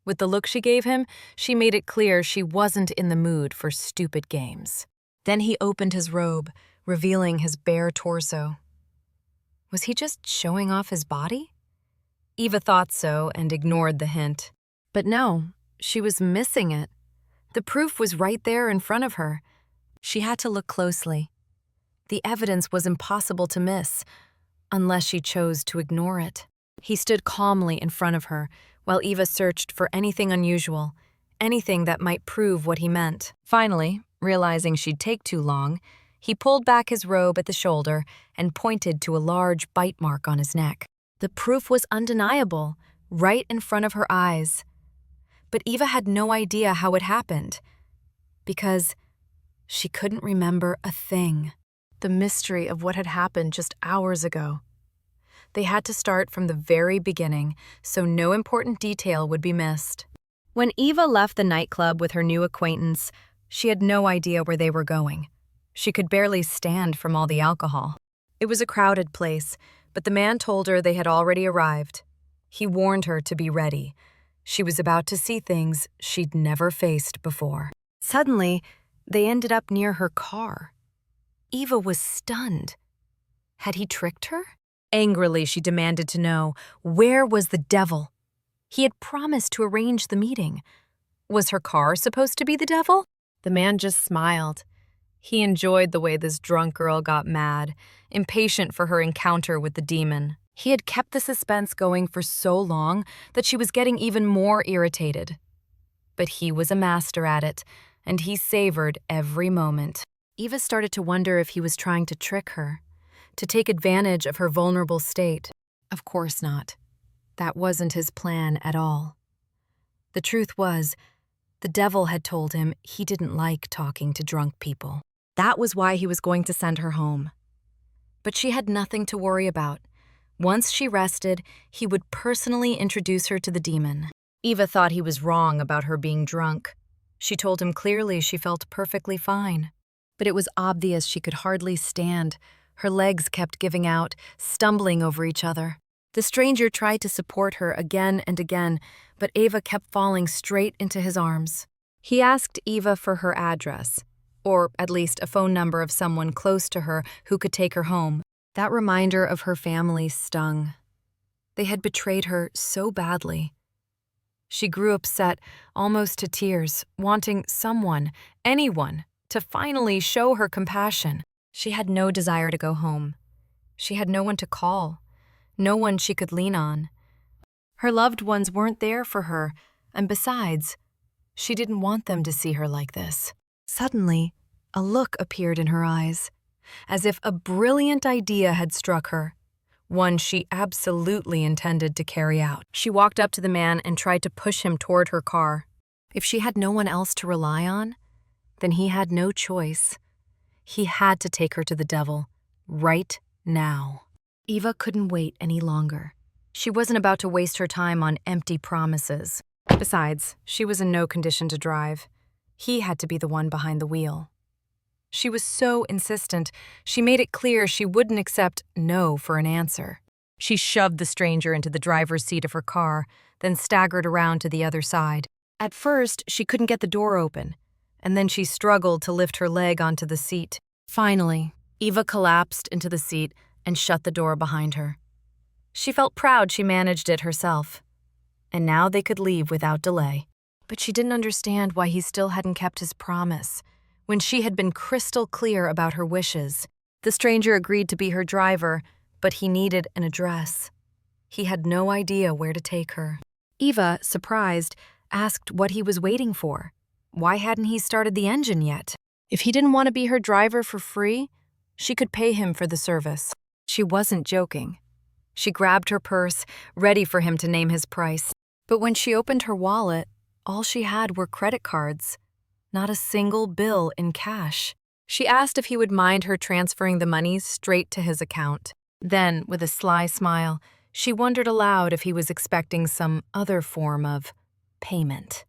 With the look she gave him, she made it clear she wasn't in the mood for stupid games. Then he opened his robe, revealing his bare torso. Was he just showing off his body? Eva thought so and ignored the hint. But no, she was missing it. The proof was right there in front of her. She had to look closely. The evidence was impossible to miss, unless she chose to ignore it. He stood calmly in front of her, while Eva searched for anything unusual, anything that might prove what he meant. Finally, realizing she'd take too long, he pulled back his robe at the shoulder and pointed to a large bite mark on his neck. The proof was undeniable, right in front of her eyes. But Eva had no idea how it happened, because she couldn't remember a thing. The mystery of what had happened just hours ago. They had to start from the very beginning, so no important detail would be missed. When Eva left the nightclub with her new acquaintance, she had no idea where they were going. She could barely stand from all the alcohol. It was a crowded place, but the man told her they had already arrived. He warned her to be ready. She was about to see things she'd never faced before. Suddenly, they ended up near her car. Eva was stunned. Had he tricked her? Angrily, she demanded to know, where was the devil? He had promised to arrange the meeting. Was her car supposed to be the devil? The man just smiled. He enjoyed the way this drunk girl got mad, impatient for her encounter with the demon. He had kept the suspense going for so long that she was getting even more irritated. But he was a master at it, and he savored every moment. Eva started to wonder if he was trying to trick her, to take advantage of her vulnerable state. Of course not. That wasn't his plan at all. The truth was, the devil had told him he didn't like talking to drunk people. That was why he was going to send her home. But she had nothing to worry about. Once she rested, he would personally introduce her to the demon. Eva thought he was wrong about her being drunk. She told him clearly she felt perfectly fine. But it was obvious she could hardly stand. Her legs kept giving out, stumbling over each other. The stranger tried to support her again and again, but Eva kept falling straight into his arms. He asked Eva for her address, or at least a phone number of someone close to her who could take her home. That reminder of her family stung. They had betrayed her so badly. She grew upset, almost to tears, wanting someone, anyone, to finally show her compassion. She had no desire to go home. She had no one to call, no one she could lean on. Her loved ones weren't there for her, and besides, she didn't want them to see her like this. Suddenly, a look appeared in her eyes, as if a brilliant idea had struck her, one she absolutely intended to carry out. She walked up to the man and tried to push him toward her car. If she had no one else to rely on, then he had no choice. He had to take her to the devil, right now. Eva couldn't wait any longer. She wasn't about to waste her time on empty promises. Besides, she was in no condition to drive. He had to be the one behind the wheel. She was so insistent, she made it clear she wouldn't accept no for an answer. She shoved the stranger into the driver's seat of her car, then staggered around to the other side. At first, she couldn't get the door open, and then she struggled to lift her leg onto the seat. Finally, Eva collapsed into the seat and shut the door behind her. She felt proud she managed it herself, and now they could leave without delay. But she didn't understand why he still hadn't kept his promise, when she had been crystal clear about her wishes. The stranger agreed to be her driver, but he needed an address. He had no idea where to take her. Eva, surprised, asked what he was waiting for. Why hadn't he started the engine yet? If he didn't want to be her driver for free, she could pay him for the service. She wasn't joking. She grabbed her purse, ready for him to name his price. But when she opened her wallet, all she had were credit cards, not a single bill in cash. She asked if he would mind her transferring the money straight to his account. Then, with a sly smile, she wondered aloud if he was expecting some other form of payment.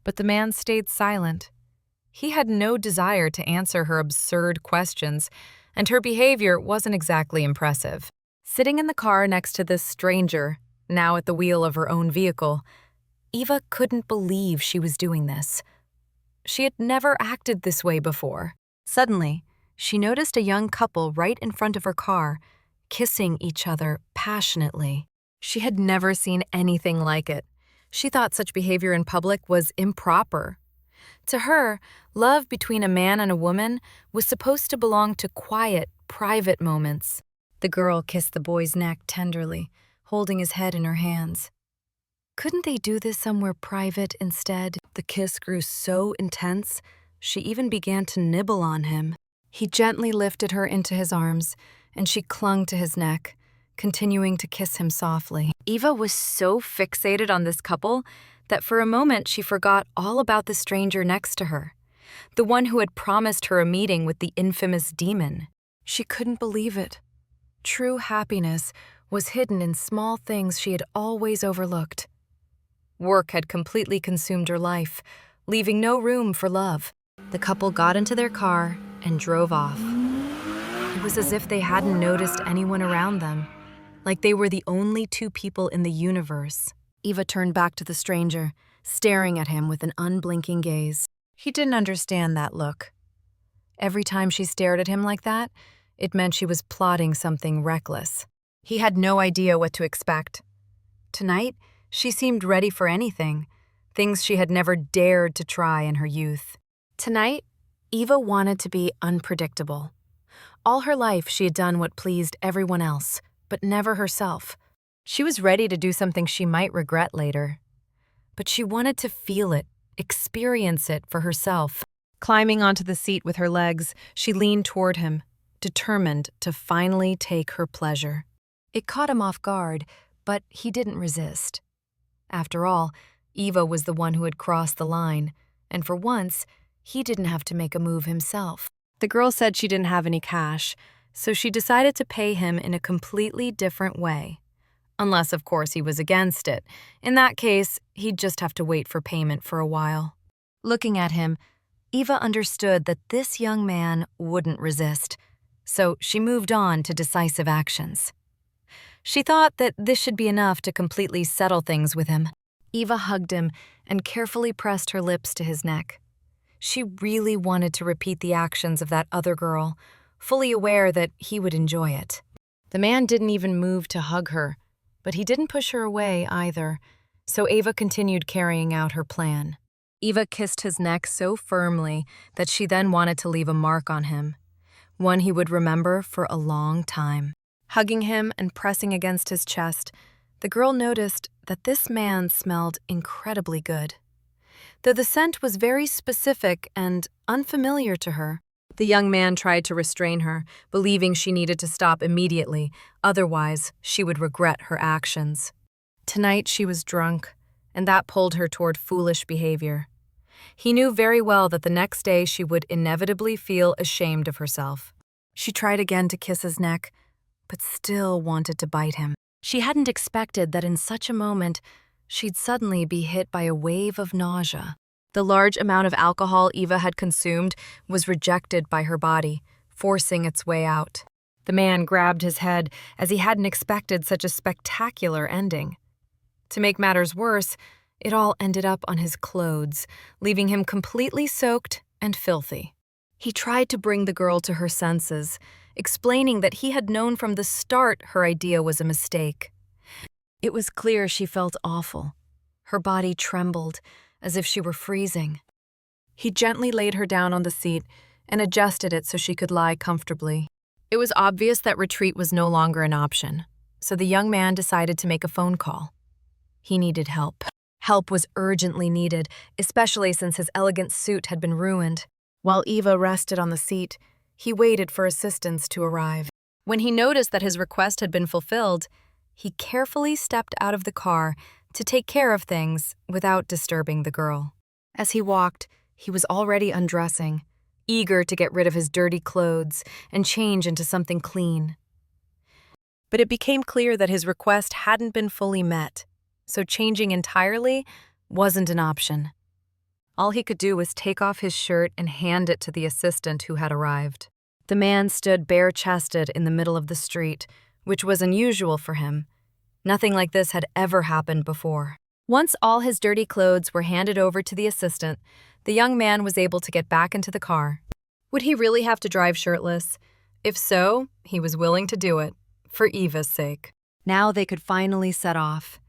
But the man stayed silent. He had no desire to answer her absurd questions, and her behavior wasn't exactly impressive. Sitting in the car next to this stranger, now at the wheel of her own vehicle, Eva couldn't believe she was doing this. She had never acted this way before. Suddenly, she noticed a young couple right in front of her car, kissing each other passionately. She had never seen anything like it. She thought such behavior in public was improper. To her, love between a man and a woman was supposed to belong to quiet, private moments. The girl kissed the boy's neck tenderly, holding his head in her hands. Couldn't they do this somewhere private instead? The kiss grew so intense, she even began to nibble on him. He gently lifted her into his arms, and she clung to his neck, continuing to kiss him softly. Eva was so fixated on this couple that for a moment she forgot all about the stranger next to her, the one who had promised her a meeting with the infamous demon. She couldn't believe it. True happiness was hidden in small things she had always overlooked. Work had completely consumed her life, leaving no room for love. The couple got into their car and drove off. It was as if they hadn't noticed anyone around them, like they were the only two people in the universe. Eva turned back to the stranger, staring at him with an unblinking gaze. He didn't understand that look. Every time she stared at him like that, it meant she was plotting something reckless. He had no idea what to expect. Tonight, she seemed ready for anything, things she had never dared to try in her youth. Tonight, Eva wanted to be unpredictable. All her life, she had done what pleased everyone else, but never herself. She was ready to do something she might regret later. But she wanted to feel it, experience it for herself. Climbing onto the seat with her legs, she leaned toward him, determined to finally take her pleasure. It caught him off guard, but he didn't resist. After all, Eva was the one who had crossed the line, and for once, he didn't have to make a move himself. The girl said she didn't have any cash, so she decided to pay him in a completely different way. Unless, of course, he was against it. In that case, he'd just have to wait for payment for a while. Looking at him, Eva understood that this young man wouldn't resist, so she moved on to decisive actions. She thought that this should be enough to completely settle things with him. Eva hugged him and carefully pressed her lips to his neck. She really wanted to repeat the actions of that other girl, fully aware that he would enjoy it. The man didn't even move to hug her, but he didn't push her away either, so Eva continued carrying out her plan. Eva kissed his neck so firmly that she then wanted to leave a mark on him, one he would remember for a long time. Hugging him and pressing against his chest, the girl noticed that this man smelled incredibly good. Though the scent was very specific and unfamiliar to her, the young man tried to restrain her, believing she needed to stop immediately, otherwise she would regret her actions. Tonight she was drunk, and that pulled her toward foolish behavior. He knew very well that the next day she would inevitably feel ashamed of herself. She tried again to kiss his neck, but still wanted to bite him. She hadn't expected that in such a moment, she'd suddenly be hit by a wave of nausea. The large amount of alcohol Eva had consumed was rejected by her body, forcing its way out. The man grabbed his head as he hadn't expected such a spectacular ending. To make matters worse, it all ended up on his clothes, leaving him completely soaked and filthy. He tried to bring the girl to her senses, explaining that he had known from the start her idea was a mistake. It was clear she felt awful. Her body trembled, as if she were freezing. He gently laid her down on the seat and adjusted it so she could lie comfortably. It was obvious that retreat was no longer an option, so the young man decided to make a phone call. He needed help. Help was urgently needed, especially since his elegant suit had been ruined. While Eva rested on the seat, he waited for assistance to arrive. When he noticed that his request had been fulfilled, he carefully stepped out of the car to take care of things without disturbing the girl. As he walked, he was already undressing, eager to get rid of his dirty clothes and change into something clean. But it became clear that his request hadn't been fully met, so changing entirely wasn't an option. All he could do was take off his shirt and hand it to the assistant who had arrived. The man stood bare-chested in the middle of the street, which was unusual for him. Nothing like this had ever happened before. Once all his dirty clothes were handed over to the assistant, the young man was able to get back into the car. Would he really have to drive shirtless? If so, he was willing to do it, for Eva's sake. Now they could finally set off.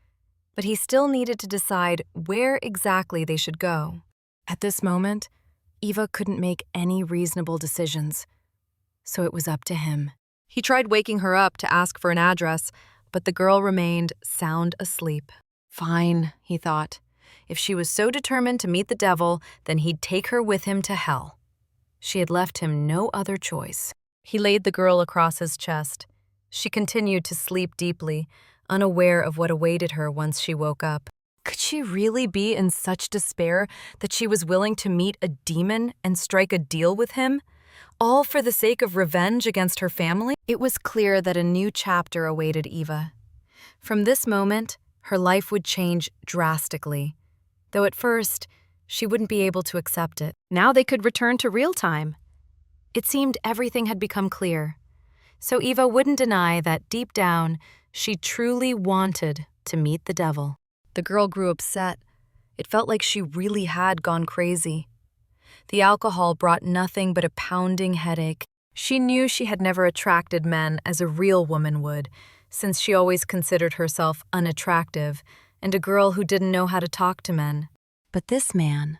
But he still needed to decide where exactly they should go. At this moment, Eva couldn't make any reasonable decisions, so it was up to him. He tried waking her up to ask for an address, but the girl remained sound asleep. Fine, he thought. If she was so determined to meet the devil, then he'd take her with him to hell. She had left him no other choice. He laid the girl across his chest. She continued to sleep deeply, unaware of what awaited her once she woke up. Could she really be in such despair that she was willing to meet a demon and strike a deal with him, all for the sake of revenge against her family? It was clear that a new chapter awaited Eva. From this moment, her life would change drastically, though at first, she wouldn't be able to accept it. Now they could return to real time. It seemed everything had become clear, so Eva wouldn't deny that deep down, she truly wanted to meet the devil. The girl grew upset. It felt like she really had gone crazy. The alcohol brought nothing but a pounding headache. She knew she had never attracted men as a real woman would, since she always considered herself unattractive and a girl who didn't know how to talk to men. But this man,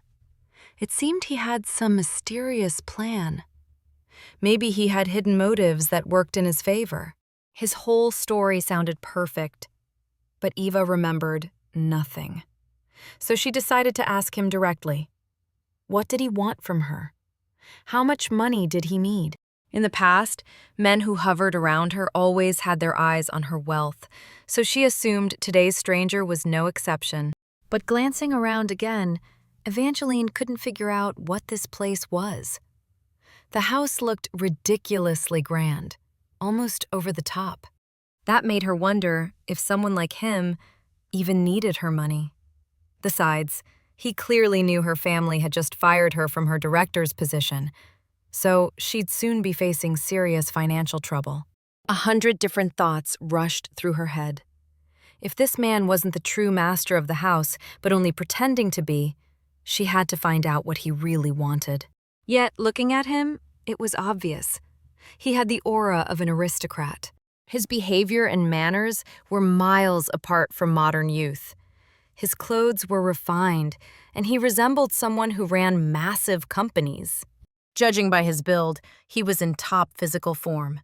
it seemed he had some mysterious plan. Maybe he had hidden motives that worked in his favor. His whole story sounded perfect, but Eva remembered nothing. So she decided to ask him directly. What did he want from her? How much money did he need? In the past, men who hovered around her always had their eyes on her wealth, so she assumed today's stranger was no exception. But glancing around again, Evangeline couldn't figure out what this place was. The house looked ridiculously grand, almost over the top. That made her wonder if someone like him even needed her money. Besides, he clearly knew her family had just fired her from her director's position, so she'd soon be facing serious financial trouble. 100 different thoughts rushed through her head. If this man wasn't the true master of the house, but only pretending to be, she had to find out what he really wanted. Yet, looking at him, it was obvious. He had the aura of an aristocrat. His behavior and manners were miles apart from modern youth. His clothes were refined, and he resembled someone who ran massive companies. Judging by his build, he was in top physical form,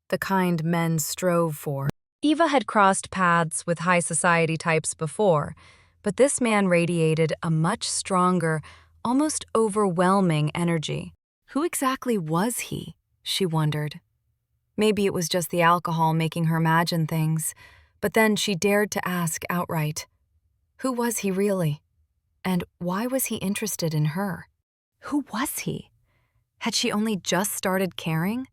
the kind men strove for. Eva had crossed paths with high society types before, but this man radiated a much stronger, almost overwhelming energy. Who exactly was he? She wondered. Maybe it was just the alcohol making her imagine things, but then she dared to ask outright. Who was he really? And why was he interested in her? Who was he? Had she only just started caring?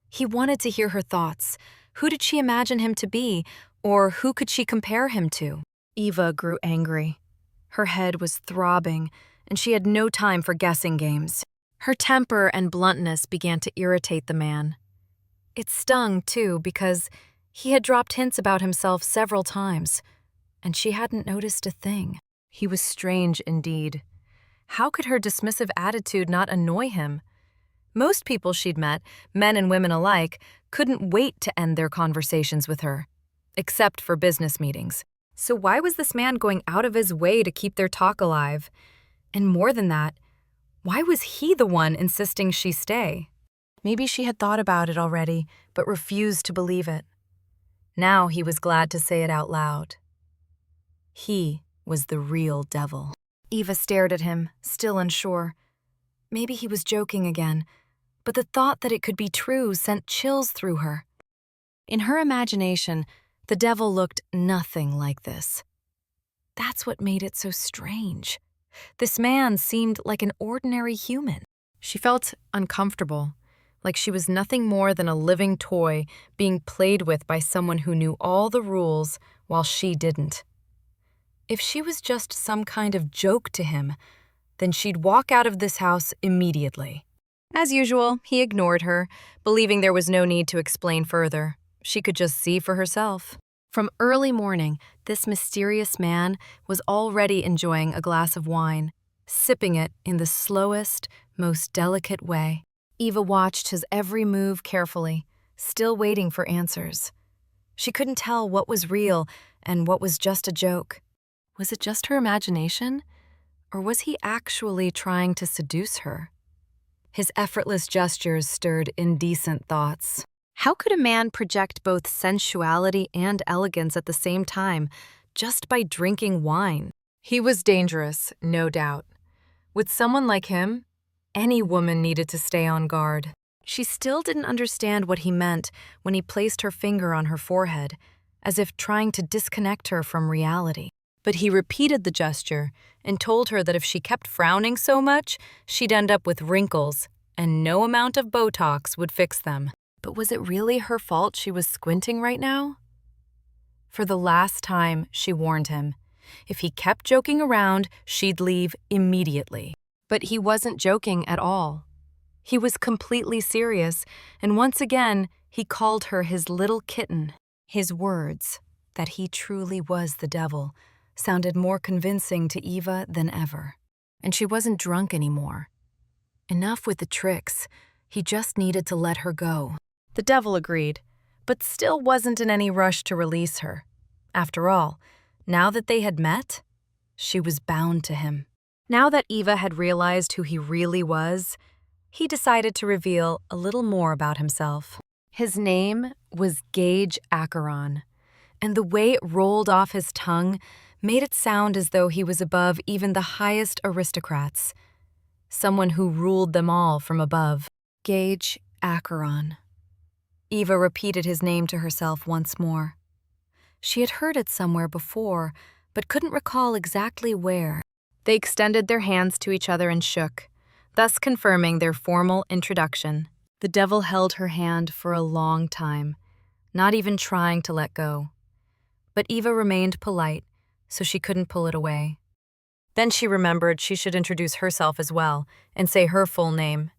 He wanted to hear her thoughts. Who did she imagine him to be, or who could she compare him to? Eva grew angry. Her head was throbbing, and she had no time for guessing games. Her temper and bluntness began to irritate the man. It stung, too, because he had dropped hints about himself several times, and she hadn't noticed a thing. He was strange indeed. How could her dismissive attitude not annoy him? Most people she'd met, men and women alike, couldn't wait to end their conversations with her, except for business meetings. So why was this man going out of his way to keep their talk alive? And more than that, why was he the one insisting she stay? Maybe she had thought about it already, but refused to believe it. Now he was glad to say it out loud. He was the real devil. Eva stared at him, still unsure. Maybe he was joking again, but the thought that it could be true sent chills through her. In her imagination, the devil looked nothing like this. That's what made it so strange. This man seemed like an ordinary human. She felt uncomfortable, like she was nothing more than a living toy being played with by someone who knew all the rules while she didn't. If she was just some kind of joke to him, then she'd walk out of this house immediately. As usual, he ignored her, believing there was no need to explain further. She could just see for herself. From early morning, this mysterious man was already enjoying a glass of wine, sipping it in the slowest, most delicate way. Eva watched his every move carefully, still waiting for answers. She couldn't tell what was real and what was just a joke. Was it just her imagination? Or was he actually trying to seduce her? His effortless gestures stirred indecent thoughts. How could a man project both sensuality and elegance at the same time, just by drinking wine? He was dangerous, no doubt. With someone like him, any woman needed to stay on guard. She still didn't understand what he meant when he placed her finger on her forehead, as if trying to disconnect her from reality. But he repeated the gesture and told her that if she kept frowning so much, she'd end up with wrinkles, and no amount of Botox would fix them. But was it really her fault she was squinting right now? For the last time, she warned him. If he kept joking around, she'd leave immediately. But he wasn't joking at all. He was completely serious, and once again, he called her his little kitten. His words, that he truly was the devil, sounded more convincing to Eva than ever. And she wasn't drunk anymore. Enough with the tricks. He just needed to let her go. The devil agreed, but still wasn't in any rush to release her. After all, now that they had met, she was bound to him. Now that Eva had realized who he really was, he decided to reveal a little more about himself. His name was Gage Acheron, and the way it rolled off his tongue made it sound as though he was above even the highest aristocrats, someone who ruled them all from above. Gage Acheron. Eva repeated his name to herself once more. She had heard it somewhere before, but couldn't recall exactly where. They extended their hands to each other and shook, thus confirming their formal introduction. The devil held her hand for a long time, not even trying to let go. But Eva remained polite, so she couldn't pull it away. Then she remembered she should introduce herself as well and say her full name.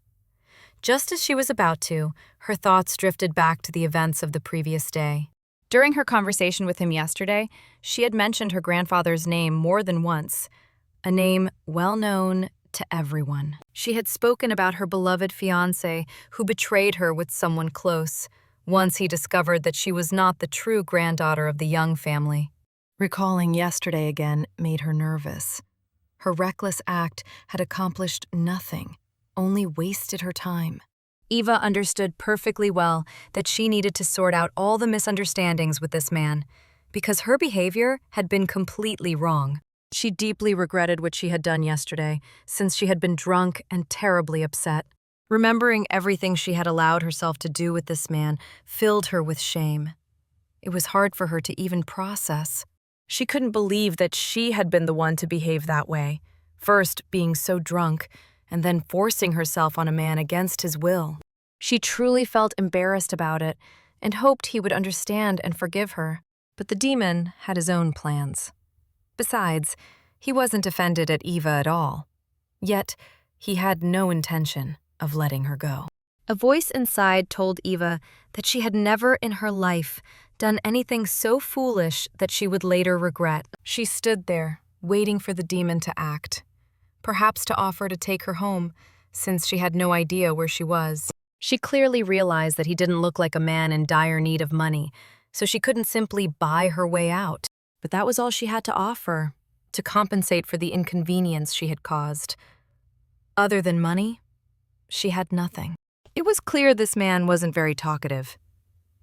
Just as she was about to, her thoughts drifted back to the events of the previous day. During her conversation with him yesterday, she had mentioned her grandfather's name more than once, a name well known to everyone. She had spoken about her beloved fiancé who betrayed her with someone close, once he discovered that she was not the true granddaughter of the Young family. Recalling yesterday again made her nervous. Her reckless act had accomplished nothing, only wasted her time. Eva understood perfectly well that she needed to sort out all the misunderstandings with this man, because her behavior had been completely wrong. She deeply regretted what she had done yesterday, since she had been drunk and terribly upset. Remembering everything she had allowed herself to do with this man filled her with shame. It was hard for her to even process. She couldn't believe that she had been the one to behave that way, first being so drunk, and then forcing herself on a man against his will. She truly felt embarrassed about it and hoped he would understand and forgive her. But the demon had his own plans. Besides, he wasn't offended at Eva at all. Yet, he had no intention of letting her go. A voice inside told Eva that she had never in her life done anything so foolish that she would later regret. She stood there, waiting for the demon to act, perhaps to offer to take her home, since she had no idea where she was. She clearly realized that he didn't look like a man in dire need of money, so she couldn't simply buy her way out. But that was all she had to offer, to compensate for the inconvenience she had caused. Other than money, she had nothing. It was clear this man wasn't very talkative.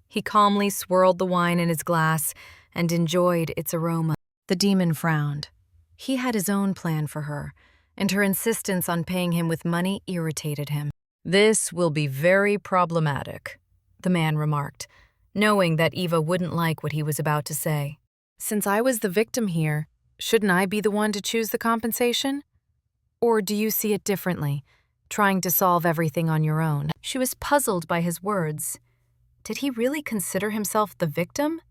He calmly swirled the wine in his glass and enjoyed its aroma. The demon frowned. He had his own plan for her, and her insistence on paying him with money irritated him. "This will be very problematic," the man remarked, knowing that Eva wouldn't like what he was about to say. "Since I was the victim here, shouldn't I be the one to choose the compensation? Or do you see it differently, trying to solve everything on your own?" She was puzzled by his words. Did he really consider himself the victim?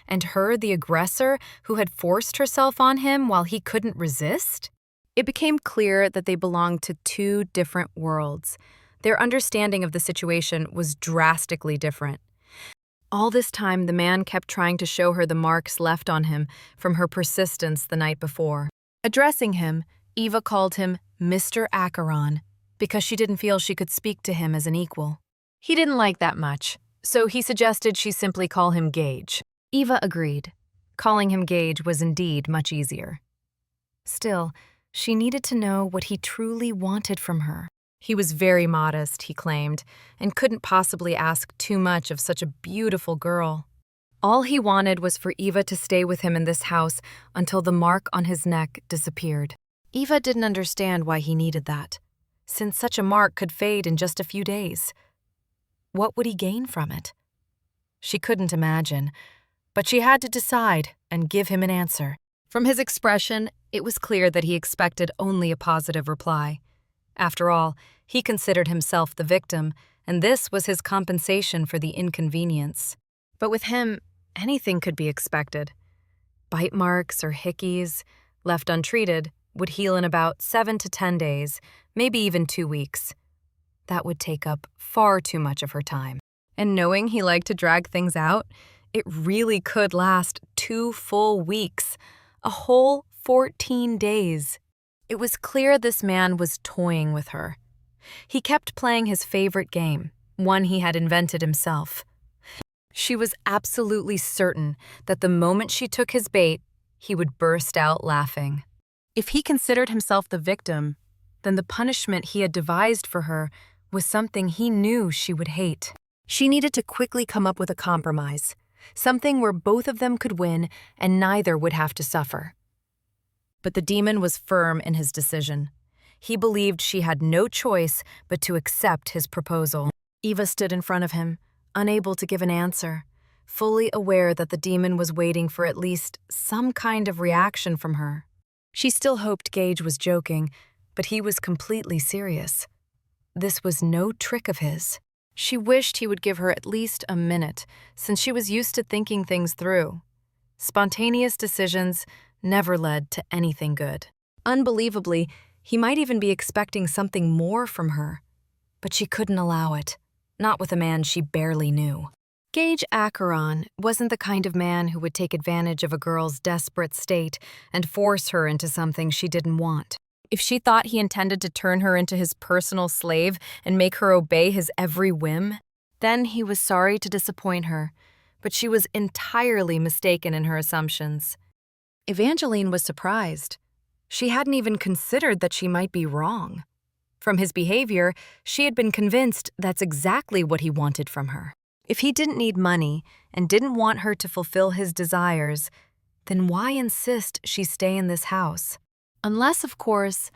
And her the aggressor who had forced herself on him while he couldn't resist? It became clear that they belonged to two different worlds. Their understanding of the situation was drastically different. All this time, the man kept trying to show her the marks left on him from her persistence the night before. Addressing him, Eva called him Mr. Acheron because she didn't feel she could speak to him as an equal. He didn't like that much, so he suggested she simply call him Gage. Eva agreed. Calling him Gage was indeed much easier. Still, she needed to know what he truly wanted from her. He was very modest, he claimed, and couldn't possibly ask too much of such a beautiful girl. All he wanted was for Eva to stay with him in this house until the mark on his neck disappeared. Eva didn't understand why he needed that, since such a mark could fade in just a few days. What would he gain from it? She couldn't imagine, but she had to decide and give him an answer. From his expression, it was clear that he expected only a positive reply. After all, he considered himself the victim, and this was his compensation for the inconvenience. But with him, anything could be expected. Bite marks or hickeys, left untreated, would heal in about 7 to 10 days, maybe even 2 weeks. That would take up far too much of her time. And knowing he liked to drag things out, it really could last 2 full weeks, a whole 14 days. It was clear this man was toying with her. He kept playing his favorite game, one he had invented himself. She was absolutely certain that the moment she took his bait, he would burst out laughing. If he considered himself the victim, then the punishment he had devised for her was something he knew she would hate. She needed to quickly come up with a compromise, something where both of them could win and neither would have to suffer. But the demon was firm in his decision. He believed she had no choice but to accept his proposal. Eva stood in front of him, unable to give an answer, fully aware that the demon was waiting for at least some kind of reaction from her. She still hoped Gage was joking, but he was completely serious. This was no trick of his. She wished he would give her at least a minute, since she was used to thinking things through. Spontaneous decisions never led to anything good. Unbelievably, he might even be expecting something more from her. but she couldn't allow it, not with a man she barely knew. Gage Acheron wasn't the kind of man who would take advantage of a girl's desperate state and force her into something she didn't want. If she thought he intended to turn her into his personal slave and make her obey his every whim, then he was sorry to disappoint her, but she was entirely mistaken in her assumptions. Evangeline was surprised. She hadn't even considered that she might be wrong. From his behavior, she had been convinced that's exactly what he wanted from her. If he didn't need money and didn't want her to fulfill his desires, then why insist she stay in this house? Unless, of course,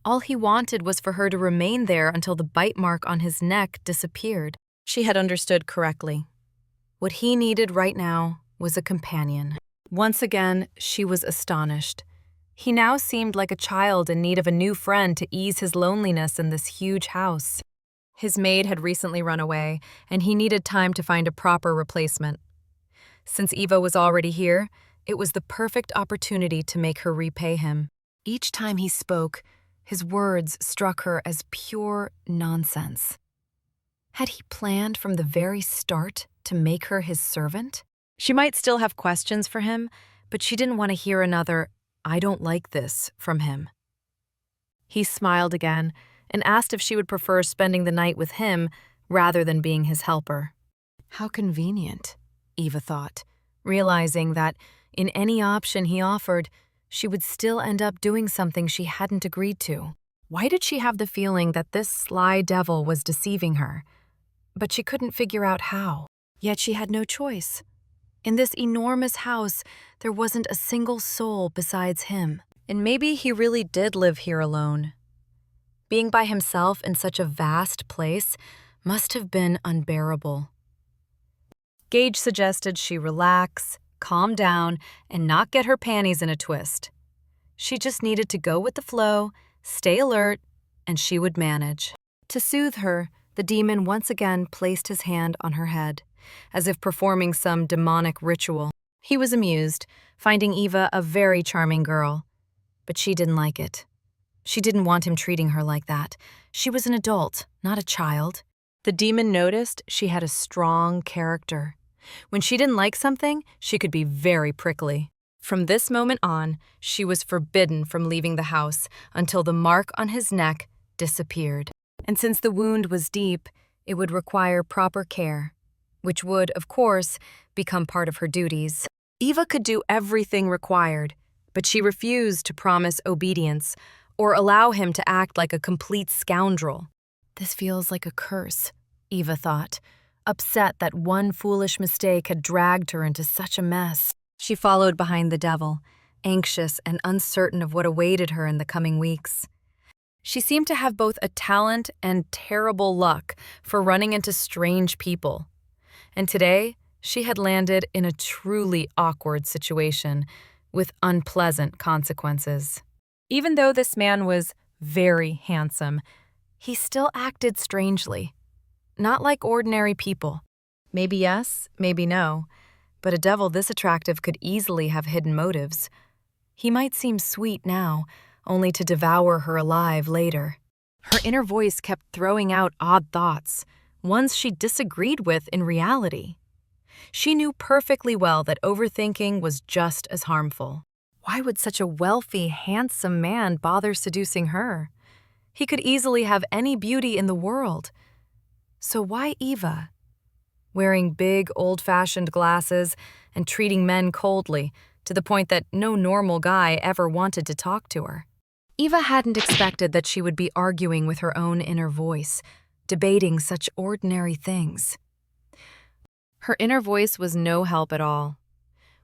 all he wanted was for her to remain there until the bite mark on his neck disappeared. She had understood correctly. What he needed right now was a companion. Once again, she was astonished. He now seemed like a child in need of a new friend to ease his loneliness in this huge house. His maid had recently run away, and he needed time to find a proper replacement. Since Eva was already here, it was the perfect opportunity to make her repay him. Each time he spoke, his words struck her as pure nonsense. Had he planned from the very start to make her his servant? She might still have questions for him, but she didn't want to hear another, "I don't like this," from him. He smiled again and asked if she would prefer spending the night with him rather than being his helper. How convenient, Eva thought, realizing that in any option he offered, she would still end up doing something she hadn't agreed to. Why did she have the feeling that this sly devil was deceiving her? But she couldn't figure out how. Yet she had no choice. In this enormous house, there wasn't a single soul besides him. And maybe he really did live here alone. Being by himself in such a vast place must have been unbearable. Gage suggested she relax, calm down, and not get her panties in a twist. She just needed to go with the flow, stay alert, and she would manage. To soothe her, the demon once again placed his hand on her head, as if performing some demonic ritual. He was amused, finding Eva a very charming girl, but she didn't like it. She didn't want him treating her like that. She was an adult, not a child. The demon noticed she had a strong character. When she didn't like something, she could be very prickly. From this moment on, she was forbidden from leaving the house until the mark on his neck disappeared. And since the wound was deep, it would require proper care, which would, of course, become part of her duties. Eva could do everything required, but she refused to promise obedience or allow him to act like a complete scoundrel. This feels like a curse, Eva thought, upset that one foolish mistake had dragged her into such a mess. She followed behind the devil, anxious and uncertain of what awaited her in the coming weeks. She seemed to have both a talent and terrible luck for running into strange people. And today, she had landed in a truly awkward situation with unpleasant consequences. Even though this man was very handsome, he still acted strangely. Not like ordinary people. Maybe yes, maybe no, but a devil this attractive could easily have hidden motives. He might seem sweet now, only to devour her alive later. Her inner voice kept throwing out odd thoughts, ones she disagreed with in reality. She knew perfectly well that overthinking was just as harmful. Why would such a wealthy, handsome man bother seducing her? He could easily have any beauty in the world. So why Eva? Wearing big, old-fashioned glasses and treating men coldly, to the point that no normal guy ever wanted to talk to her. Eva hadn't expected that she would be arguing with her own inner voice, debating such ordinary things. Her inner voice was no help at all.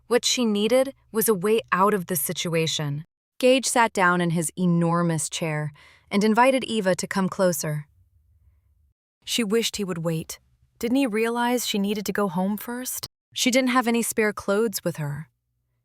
What she needed was a way out of this situation. Gage sat down in his enormous chair and invited Eva to come closer. She wished he would wait. Didn't he realize she needed to go home first? She didn't have any spare clothes with her.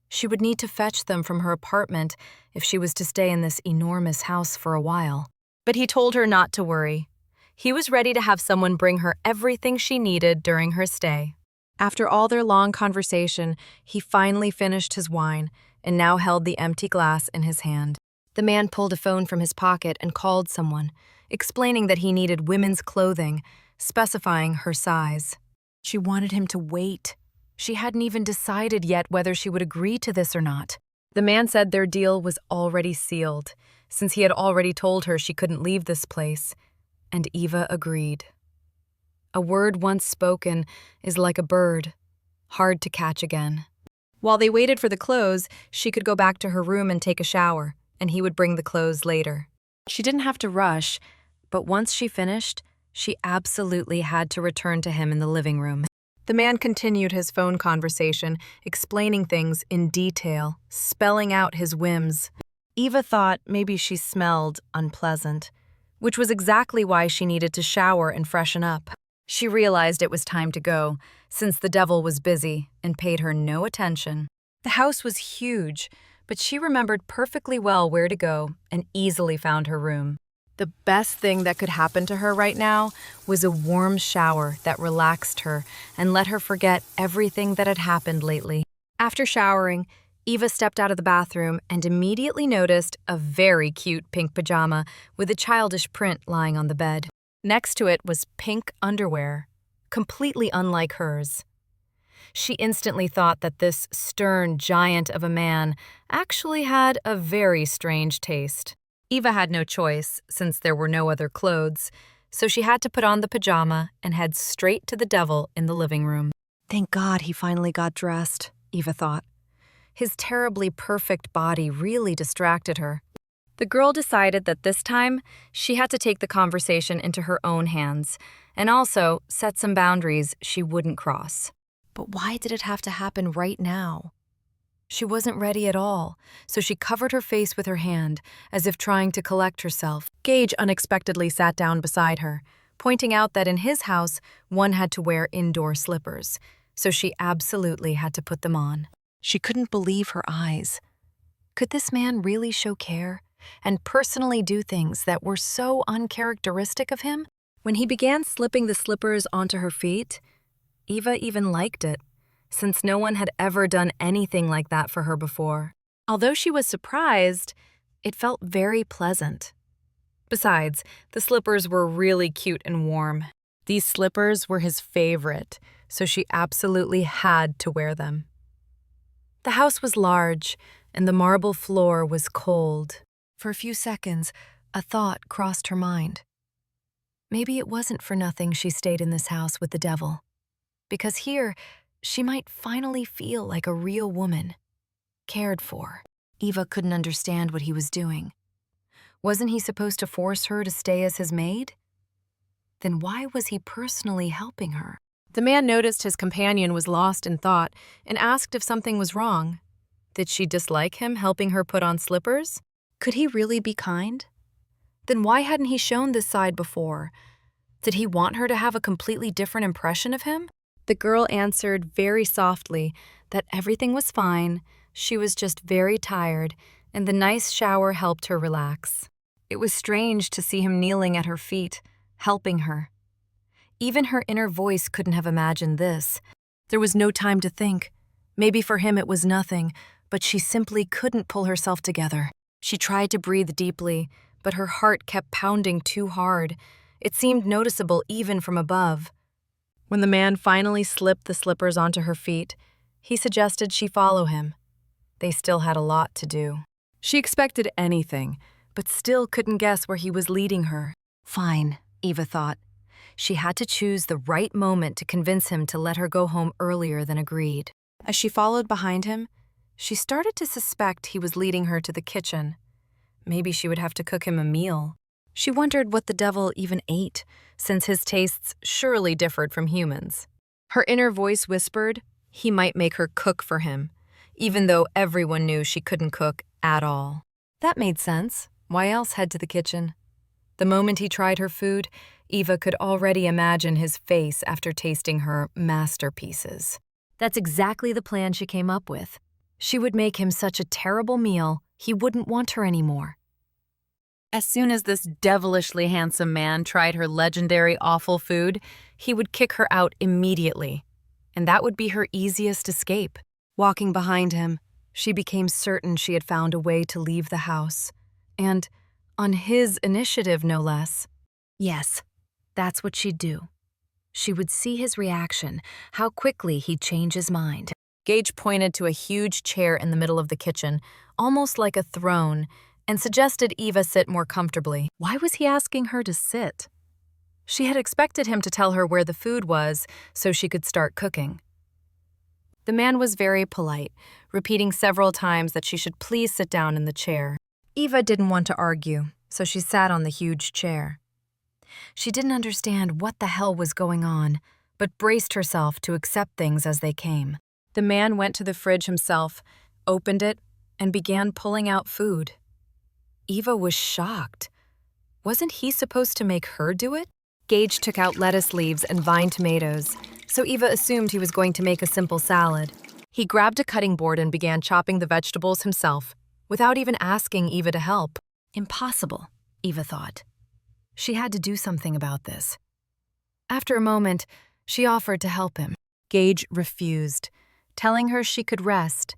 She would need to fetch them from her apartment if she was to stay in this enormous house for a while. But he told her not to worry. He was ready to have someone bring her everything she needed during her stay. After all their long conversation, he finally finished his wine and now held the empty glass in his hand. The man pulled a phone from his pocket and called someone. explaining that he needed women's clothing, specifying her size. She wanted him to wait. She hadn't even decided yet whether she would agree to this or not. The man said their deal was already sealed, since he had already told her she couldn't leave this place, and Eva agreed. A word once spoken is like a bird, hard to catch again. While they waited for the clothes, she could go back to her room and take a shower, and he would bring the clothes later. She didn't have to rush, but once she finished, she absolutely had to return to him in the living room. The man continued his phone conversation, explaining things in detail, spelling out his whims. Eva thought maybe she smelled unpleasant, which was exactly why she needed to shower and freshen up. She realized it was time to go, since the devil was busy and paid her no attention. The house was huge, but she remembered perfectly well where to go and easily found her room. The best thing that could happen to her right now was a warm shower that relaxed her and let her forget everything that had happened lately. After showering, Eva stepped out of the bathroom and immediately noticed a very cute pink pajama with a childish print lying on the bed. Next to it was pink underwear, completely unlike hers. She instantly thought that this stern giant of a man actually had a very strange taste. Eva had no choice, since there were no other clothes, so she had to put on the pajama and head straight to the devil in the living room. Thank God he finally got dressed, Eva thought. His terribly perfect body really distracted her. The girl decided that this time she had to take the conversation into her own hands and also set some boundaries she wouldn't cross. But why did it have to happen right now? She wasn't ready at all, so she covered her face with her hand, as if trying to collect herself. Gage unexpectedly sat down beside her, pointing out that in his house, one had to wear indoor slippers, so she absolutely had to put them on. She couldn't believe her eyes. Could this man really show care and personally do things that were so uncharacteristic of him? When he began slipping the slippers onto her feet, Eva even liked it, since no one had ever done anything like that for her before. Although she was surprised, it felt very pleasant. Besides, the slippers were really cute and warm. These slippers were his favorite, so she absolutely had to wear them. The house was large, and the marble floor was cold. For a few seconds, a thought crossed her mind. Maybe it wasn't for nothing she stayed in this house with the devil, because here, she might finally feel like a real woman, cared for. Eva couldn't understand what he was doing. Wasn't he supposed to force her to stay as his maid? Then why was he personally helping her? The man noticed his companion was lost in thought and asked if something was wrong. Did she dislike him helping her put on slippers? Could he really be kind? Then why hadn't he shown this side before? Did he want her to have a completely different impression of him? The girl answered very softly that everything was fine, she was just very tired, and the nice shower helped her relax. It was strange to see him kneeling at her feet, helping her. Even her inner voice couldn't have imagined this. There was no time to think. Maybe for him it was nothing, but she simply couldn't pull herself together. She tried to breathe deeply, but her heart kept pounding too hard. It seemed noticeable even from above. When the man finally slipped the slippers onto her feet, he suggested she follow him. They still had a lot to do. She expected anything, but still couldn't guess where he was leading her. Fine, Eva thought. She had to choose the right moment to convince him to let her go home earlier than agreed. As she followed behind him, she started to suspect he was leading her to the kitchen. Maybe she would have to cook him a meal. She wondered what the devil even ate, since his tastes surely differed from humans. Her inner voice whispered he might make her cook for him, even though everyone knew she couldn't cook at all. That made sense. Why else head to the kitchen? The moment he tried her food, Eva could already imagine his face after tasting her masterpieces. That's exactly the plan she came up with. She would make him such a terrible meal, he wouldn't want her anymore. As soon as this devilishly handsome man tried her legendary awful food, he would kick her out immediately, and that would be her easiest escape. Walking behind him, she became certain she had found a way to leave the house, and on his initiative no less. Yes, that's what she'd do. She would see his reaction, how quickly he'd change his mind. Gage pointed to a huge chair in the middle of the kitchen, almost like a throne, and suggested Eva sit more comfortably. Why was he asking her to sit? She had expected him to tell her where the food was so she could start cooking. The man was very polite, repeating several times that she should please sit down in the chair. Eva didn't want to argue, so she sat on the huge chair. She didn't understand what the hell was going on, but braced herself to accept things as they came. The man went to the fridge himself, opened it, and began pulling out food. Eva was shocked. Wasn't he supposed to make her do it? Gage took out lettuce leaves and vine tomatoes, so Eva assumed he was going to make a simple salad. He grabbed a cutting board and began chopping the vegetables himself, without even asking Eva to help. Impossible, Eva thought. She had to do something about this. After a moment, she offered to help him. Gage refused, telling her she could rest,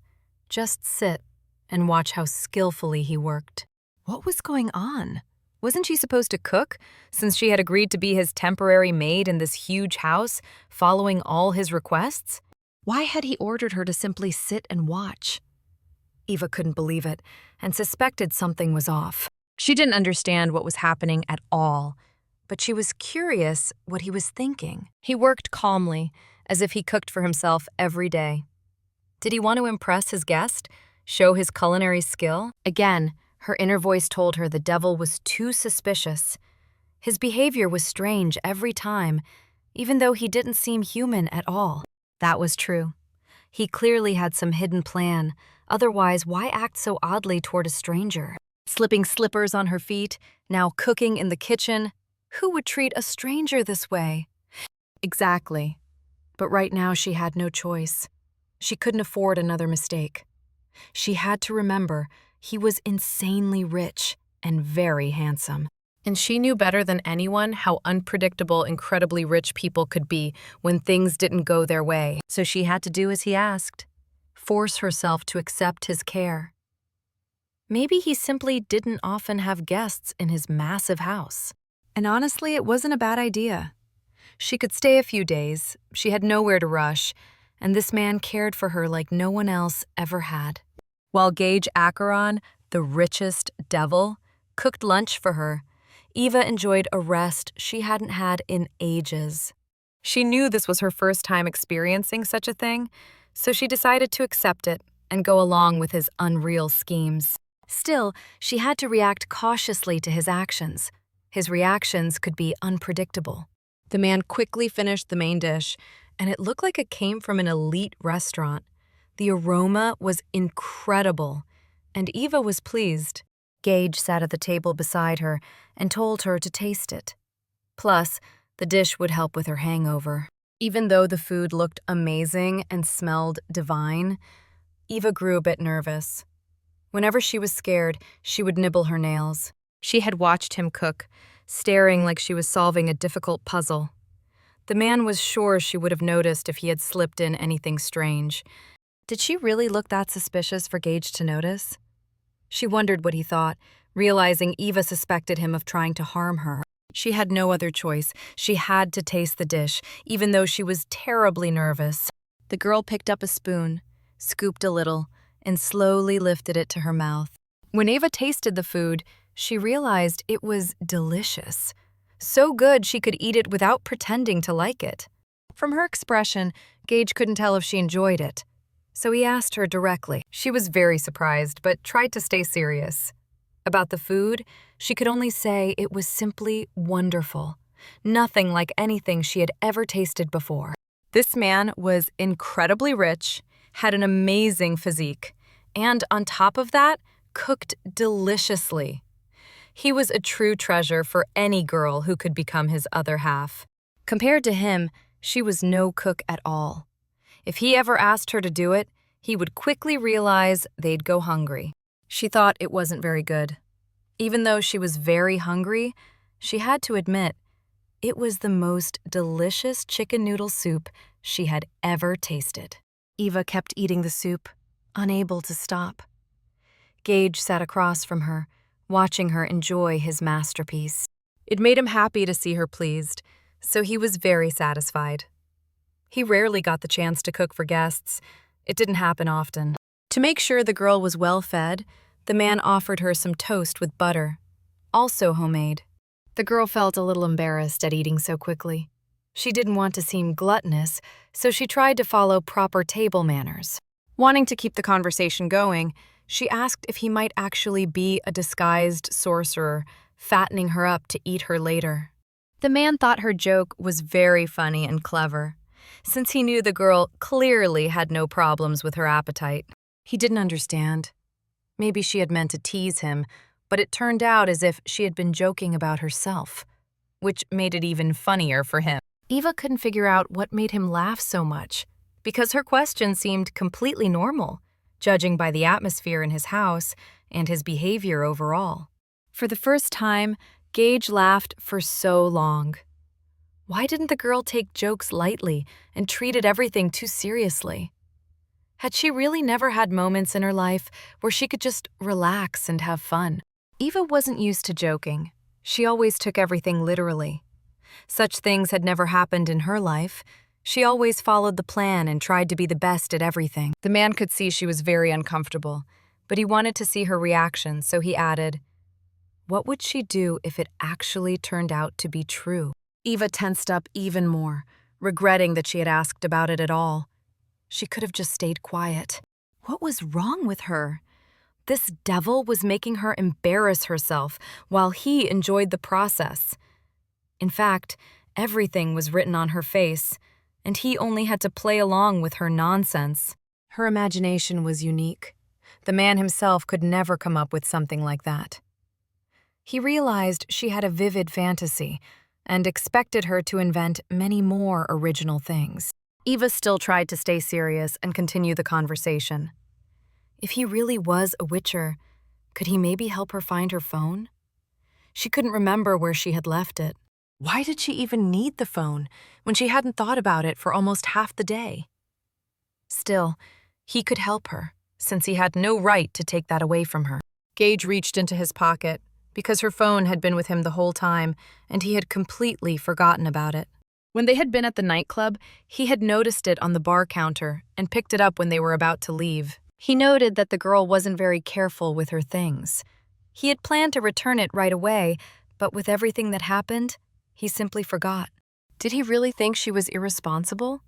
just sit, and watch how skillfully he worked. What was going on? Wasn't she supposed to cook, since she had agreed to be his temporary maid in this huge house, following all his requests? Why had he ordered her to simply sit and watch? Eva couldn't believe it, and suspected something was off. She didn't understand what was happening at all, but she was curious what he was thinking. He worked calmly, as if he cooked for himself every day. Did he want to impress his guest, show his culinary skill? Again, her inner voice told her the devil was too suspicious. His behavior was strange every time, even though he didn't seem human at all. That was true. He clearly had some hidden plan, otherwise why act so oddly toward a stranger? Slipping slippers on her feet, now cooking in the kitchen. Who would treat a stranger this way? Exactly. But right now she had no choice. She couldn't afford another mistake. She had to remember he was insanely rich and very handsome. And she knew better than anyone how unpredictable incredibly rich people could be when things didn't go their way. So she had to do as he asked, force herself to accept his care. Maybe he simply didn't often have guests in his massive house. And honestly, it wasn't a bad idea. She could stay a few days, she had nowhere to rush, and this man cared for her like no one else ever had. While Gage Acheron, the richest devil, cooked lunch for her, Eva enjoyed a rest she hadn't had in ages. She knew this was her first time experiencing such a thing, so she decided to accept it and go along with his unreal schemes. Still, she had to react cautiously to his actions. His reactions could be unpredictable. The man quickly finished the main dish, and it looked like it came from an elite restaurant. The aroma was incredible, and Eva was pleased. Gage sat at the table beside her and told her to taste it. Plus, the dish would help with her hangover. Even though the food looked amazing and smelled divine, Eva grew a bit nervous. Whenever she was scared, she would nibble her nails. She had watched him cook, staring like she was solving a difficult puzzle. The man was sure she would have noticed if he had slipped in anything strange. Did she really look that suspicious for Gage to notice? She wondered what he thought, realizing Eva suspected him of trying to harm her. She had no other choice. She had to taste the dish, even though she was terribly nervous. The girl picked up a spoon, scooped a little, and slowly lifted it to her mouth. When Eva tasted the food, she realized it was delicious. So good she could eat it without pretending to like it. From her expression, Gage couldn't tell if she enjoyed it. So he asked her directly. She was very surprised, but tried to stay serious. About the food, she could only say it was simply wonderful. Nothing like anything she had ever tasted before. This man was incredibly rich, had an amazing physique, and on top of that, cooked deliciously. He was a true treasure for any girl who could become his other half. Compared to him, she was no cook at all. If he ever asked her to do it, he would quickly realize they'd go hungry. She thought it wasn't very good. Even though she was very hungry, she had to admit it was the most delicious chicken noodle soup she had ever tasted. Eva kept eating the soup, unable to stop. Gage sat across from her, watching her enjoy his masterpiece. It made him happy to see her pleased, so he was very satisfied. He rarely got the chance to cook for guests. It didn't happen often. To make sure the girl was well fed, the man offered her some toast with butter, also homemade. The girl felt a little embarrassed at eating so quickly. She didn't want to seem gluttonous, so she tried to follow proper table manners. Wanting to keep the conversation going, she asked if he might actually be a disguised sorcerer, fattening her up to eat her later. The man thought her joke was very funny and clever, since he knew the girl clearly had no problems with her appetite. He didn't understand. Maybe she had meant to tease him, but it turned out as if she had been joking about herself, which made it even funnier for him. Eva couldn't figure out what made him laugh so much, because her question seemed completely normal, judging by the atmosphere in his house and his behavior overall. For the first time, Gage laughed for so long. Why didn't the girl take jokes lightly and treated everything too seriously? Had she really never had moments in her life where she could just relax and have fun? Eva wasn't used to joking. She always took everything literally. Such things had never happened in her life. She always followed the plan and tried to be the best at everything. The man could see she was very uncomfortable, but he wanted to see her reaction, so he added, "What would she do if it actually turned out to be true?" Eva tensed up even more, regretting that she had asked about it at all. She could have just stayed quiet. What was wrong with her? This devil was making her embarrass herself while he enjoyed the process. In fact, everything was written on her face, and he only had to play along with her nonsense. Her imagination was unique. The man himself could never come up with something like that. He realized she had a vivid fantasy and expected her to invent many more original things. Eva still tried to stay serious and continue the conversation. If he really was a witcher, could he maybe help her find her phone? She couldn't remember where she had left it. Why did she even need the phone when she hadn't thought about it for almost half the day? Still, he could help her, since he had no right to take that away from her. Gage reached into his pocket, because her phone had been with him the whole time, and he had completely forgotten about it. When they had been at the nightclub, he had noticed it on the bar counter and picked it up when they were about to leave. He noted that the girl wasn't very careful with her things. He had planned to return it right away, but with everything that happened, he simply forgot. Did he really think she was irresponsible?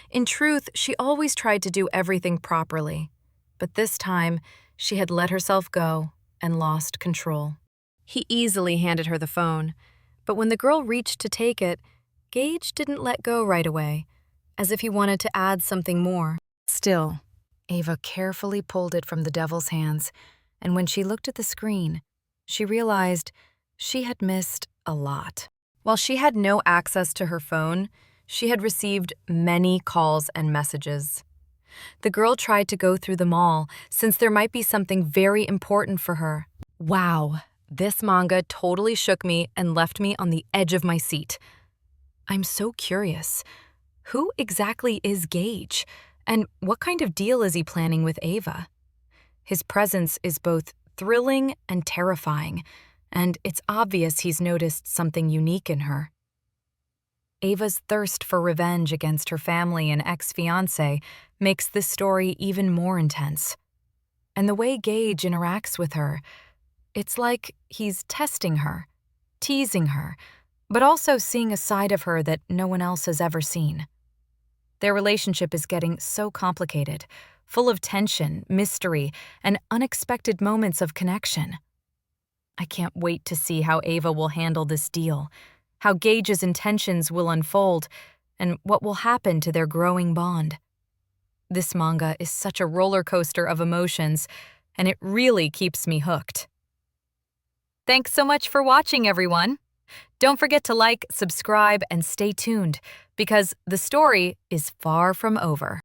In truth, she always tried to do everything properly, but this time, she had let herself go and lost control. He easily handed her the phone, but when the girl reached to take it, Gage didn't let go right away, as if he wanted to add something more. Still, Eva carefully pulled it from the devil's hands, and when she looked at the screen, she realized she had missed a lot. While she had no access to her phone, she had received many calls and messages. The girl tried to go through them all, since there might be something very important for her. Wow, this manga totally shook me and left me on the edge of my seat. I'm so curious. Who exactly is Gage? And what kind of deal is he planning with Eva? His presence is both thrilling and terrifying, and it's obvious he's noticed something unique in her. Eva's thirst for revenge against her family and ex-fiancé makes this story even more intense. And the way Gage interacts with her, it's like he's testing her, teasing her, but also seeing a side of her that no one else has ever seen. Their relationship is getting so complicated, full of tension, mystery, and unexpected moments of connection. I can't wait to see how Eva will handle this deal, how Gage's intentions will unfold, and what will happen to their growing bond. This manga is such a roller coaster of emotions, and it really keeps me hooked. Thanks so much for watching, everyone. Don't forget to like, subscribe, and stay tuned, because the story is far from over.